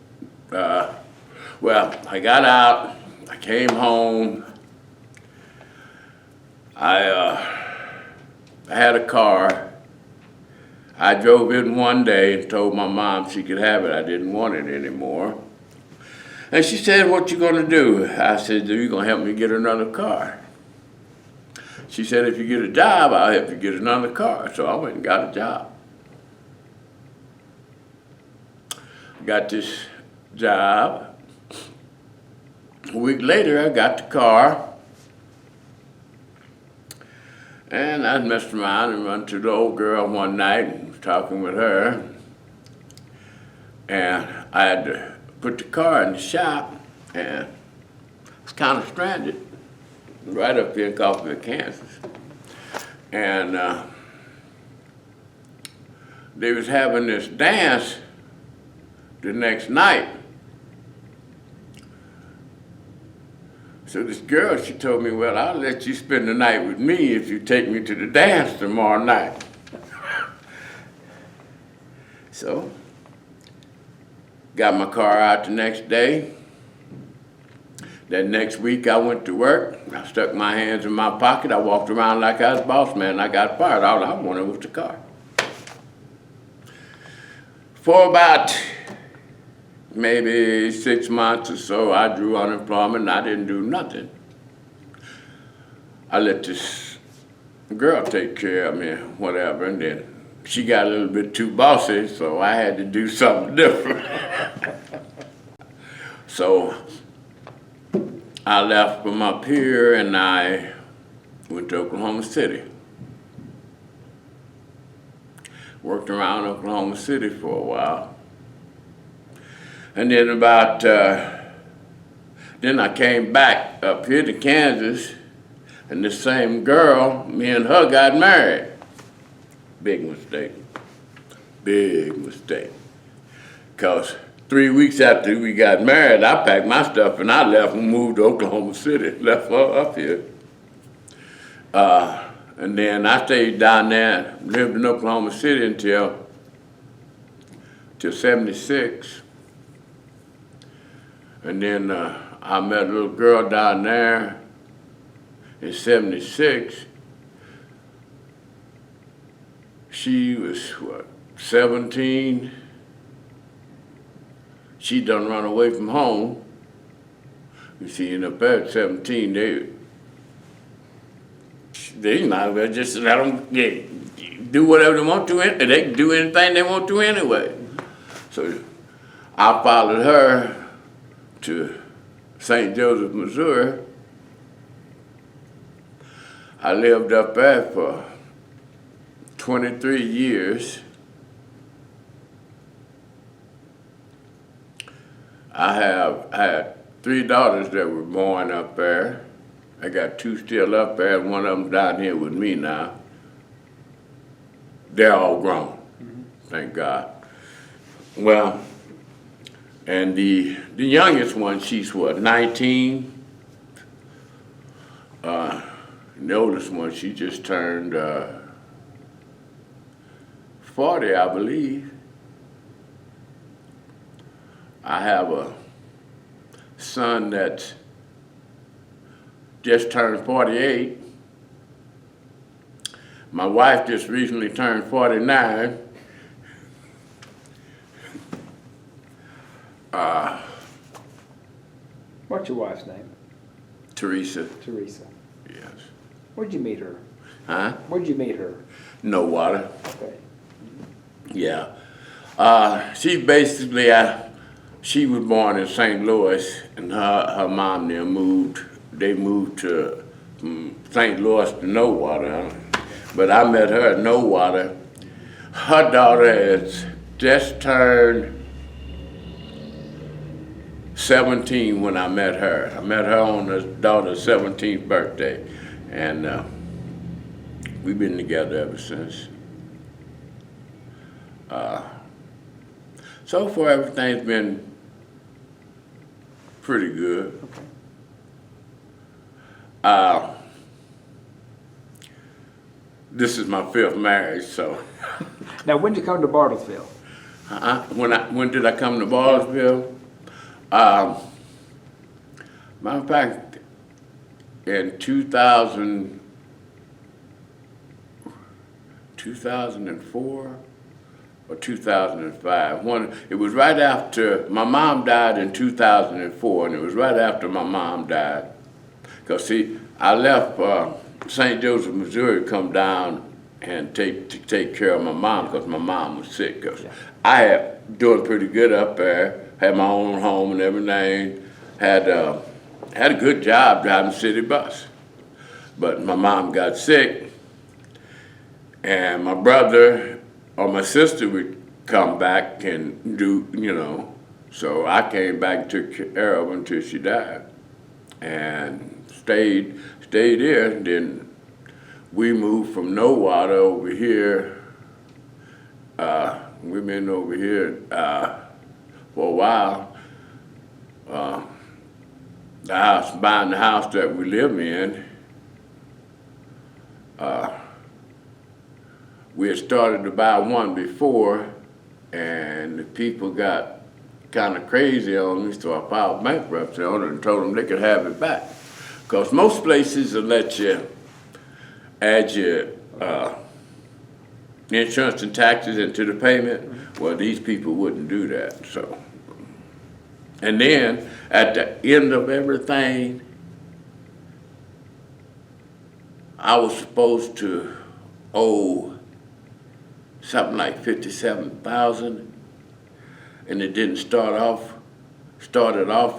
Well, I got out. I came home. I had a car. I drove it one day and told my mom she could have it. I didn't want it anymore. And she said, "What you gonna do?" I said, "You're gonna help me get another car." She said, "If you get a job, I'll help you get another car." So I went and got a job. Got this job. A week later, I got the car. And I messed around and run to the old girl one night and was talking with her. And I had to put the car in the shop, and I was kind of stranded right up here in Coffeyville, Kansas. And they was having this dance the next night. So this girl, she told me, "Well, I'll let you spend the night with me if you take me to the dance tomorrow night." So, got my car out the next day. That next week I went to work. I stuck my hands in my pocket. I walked around like I was boss man. I got fired. All I wanted was the car. For about maybe 6 months or so, I drew unemployment and I didn't do nothing. I let this girl take care of me, whatever, and then she got a little bit too bossy, so I had to do something different. So I left from up here and I went to Oklahoma City. Worked around Oklahoma City for a while. And then then I came back up here to Kansas, and the same girl, me and her got married. Big mistake. Big mistake. Because 3 weeks after we got married, I packed my stuff and I left and moved to Oklahoma City, left her up here. And then I stayed down there, lived in Oklahoma City until 76. And then I met a little girl down there in 76. She was, 17? She done run away from home. You see, in up there at 17, they might as well just let them do whatever they want to. They can do anything they want to anyway. So I followed her to St. Joseph, Missouri. I lived up there for 23 years. I had 3 daughters that were born up there. I got 2 still up there, and one of them down here with me now. They're all grown, thank God. Well, and the youngest one, she's 19? The oldest one, she just turned 40, I believe. I have a son that just turned 48. My wife just recently turned 49. What's your wife's name? Teresa. Teresa. Yes. Where'd you meet her? Huh? Where'd you meet her? No water. Okay. Yeah. She basically, she was born in St. Louis, and her mom there moved. They moved to St. Louis to No Water. But I met her at No Water. Her daughter has just turned 17 when I met her. I met her on her daughter's 17th birthday, and we've been together ever since. So far, everything's been pretty good. Okay. This is my 5th marriage, so. Now, when did you come to Bartlesville? When did I come to Bartlesville? Matter of fact, in 2004 or 2005. It was right after, my mom died in 2004, and it was right after my mom died. Because, see, I left St. Joseph, Missouri, come down and take care of my mom because my mom was sick. Cause I had doing pretty good up there, had my own home and everything, had a good job driving city bus. But my mom got sick, and my brother or my sister would come back and do, so I came back and took care of her until she died, and stayed there. And then we moved from Nowata over here. We've been over here for a while. Buying the house that we live in, we had started to buy one before, and the people got kind of crazy on me, so I filed bankruptcy on it and told them they could have it back. Because most places will let you add your insurance and taxes into the payment. Well, these people wouldn't do that, so. And then, at the end of everything, I was supposed to owe something like $57,000, and it didn't started off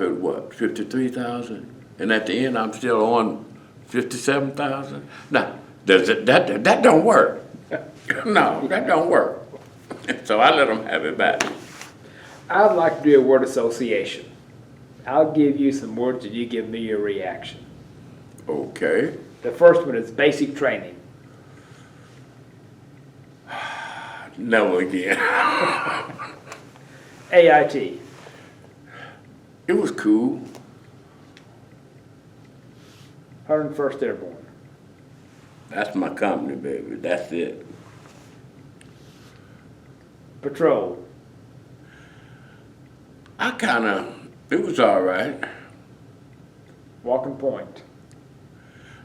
at what, $53,000? And at the end, I'm still on $57,000? Now, that don't work. No, that don't work. So I let them have it back. I'd like to do a word association. I'll give you some words and you give me your reaction. Okay. The first one is basic training. Never again. AIT. It was cool. 101st Airborne. That's my company, baby. That's it. Patrol. It was all right. Walking Point.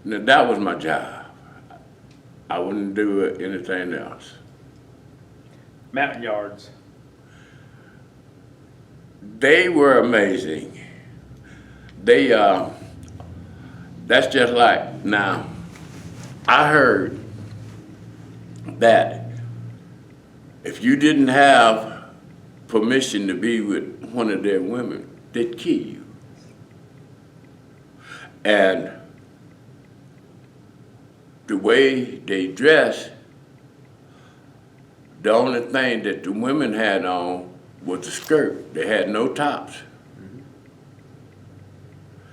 Now, that was my job. I wouldn't do anything else. Mountain Yards. They were amazing. That's just like, now, I heard that if you didn't have permission to be with one of their women, they'd kill you. And the way they dress, the only thing that the women had on was a skirt. They had no tops.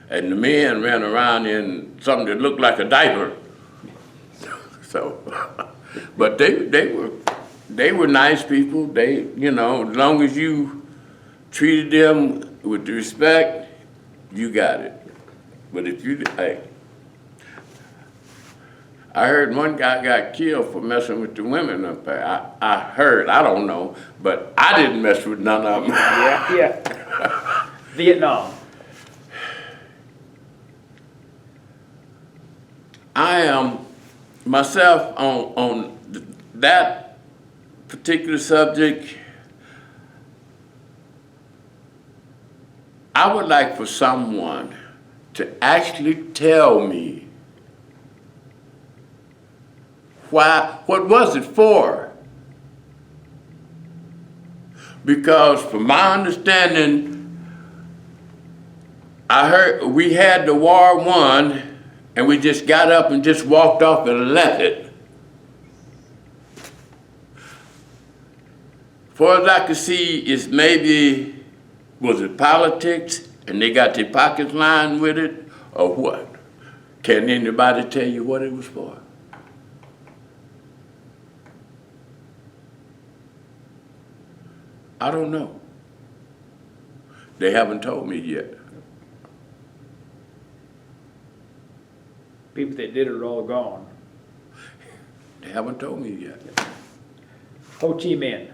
And the men ran around in something that looked like a diaper. So, but they were nice people. They, as long as you treated them with respect, you got it. But if you, I heard one guy got killed for messing with the women up there. I heard, I don't know, but I didn't mess with none of them. Yeah. Vietnam. I am myself on that particular subject. I would like for someone to actually tell me what was it for? Because from my understanding, I heard we had the war won, and we just got up and just walked off and left it. Far as I could see, is maybe, was it politics, and they got their pockets lined with it, or what? Can anybody tell you what it was for? I don't know. They haven't told me yet. People that did it are all gone. They haven't told me yet. Ho Chi Minh.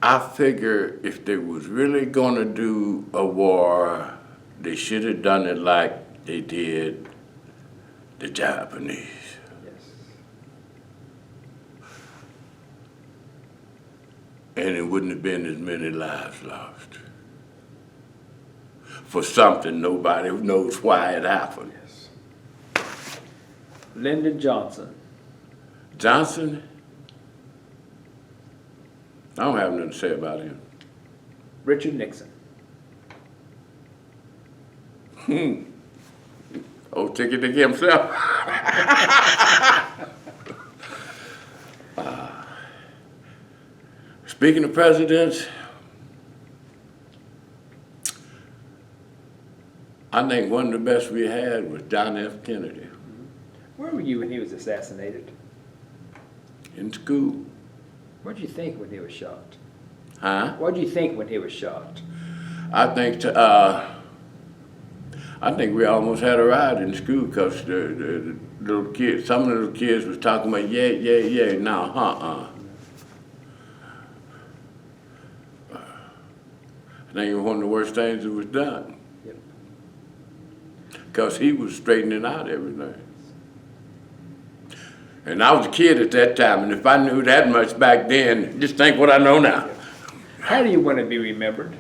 I figure if they was really gonna do a war, they should have done it like they did the Japanese. Yes. And it wouldn't have been as many lives lost. For something nobody knows why it happened. Yes. Lyndon Johnson. Johnson? I don't have nothing to say about him. Richard Nixon. Oh, ticket to himself. Speaking of presidents, I think one of the best we had was John F. Kennedy Where were you when he was assassinated? in school. What did you think when he was shot? Huh? What did you think when he was shot? I think we almost had a riot in school because the little kids, some of the little kids was talking about yeah. Now, I think it was one of the worst things that was done. Yep. Because he was straightening out everything. And I was a kid at that time, and if I knew that much back then, just think what I know now. How do you want to be remembered?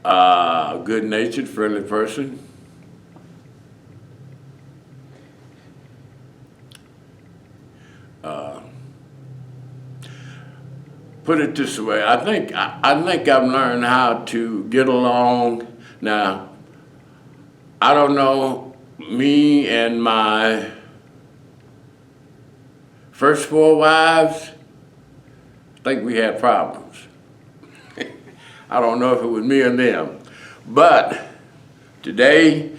A good-natured, friendly person. Put it this way, I think I've learned how to get along. Now, I don't know, me and my first 4 wives, I think we had problems. I don't know if it was me or them. But today,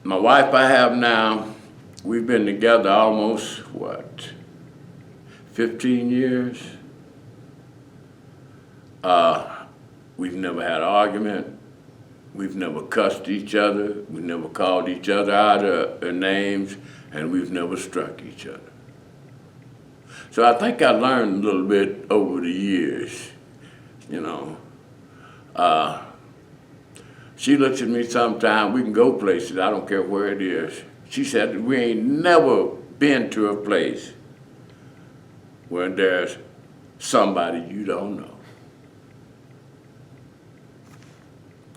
my wife I have now, we've been together almost, 15 years? We've never had an argument. We've never cussed each other. We've never called each other out of their names, and we've never struck each other. So I think I learned a little bit over the years, you know. She looks at me sometime, we can go places, I don't care where it is. She said, we ain't never been to a place where there's somebody you don't know.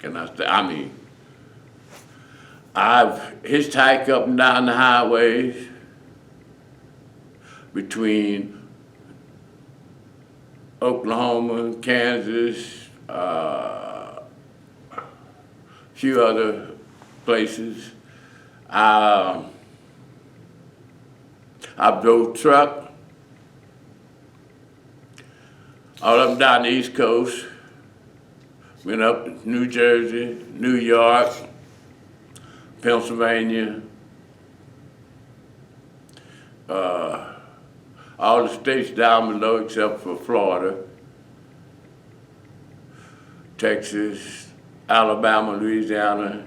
And I've hitchhiked up and down the highways between Oklahoma, Kansas, a few other places. I drove truck all up and down the East Coast. Went up to New Jersey, New York, Pennsylvania, all the states down below except for Florida, Texas, Alabama, Louisiana.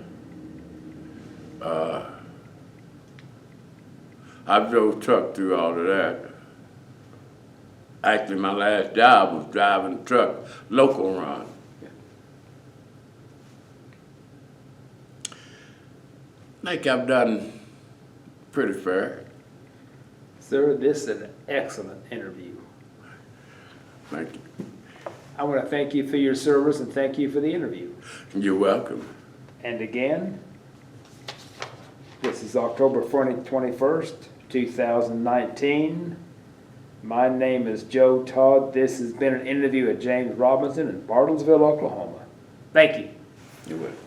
I drove truck through all of that. Actually, my last job was driving a truck, local run. I think I've done pretty fair. Sir, this is an excellent interview. Thank you. I want to thank you for your service and thank you for the interview. You're welcome. And again, this is October 21st, 2019. My name is Joe Todd. This has been an interview with James Robinson in Bartlesville, Oklahoma. Thank you. You're welcome.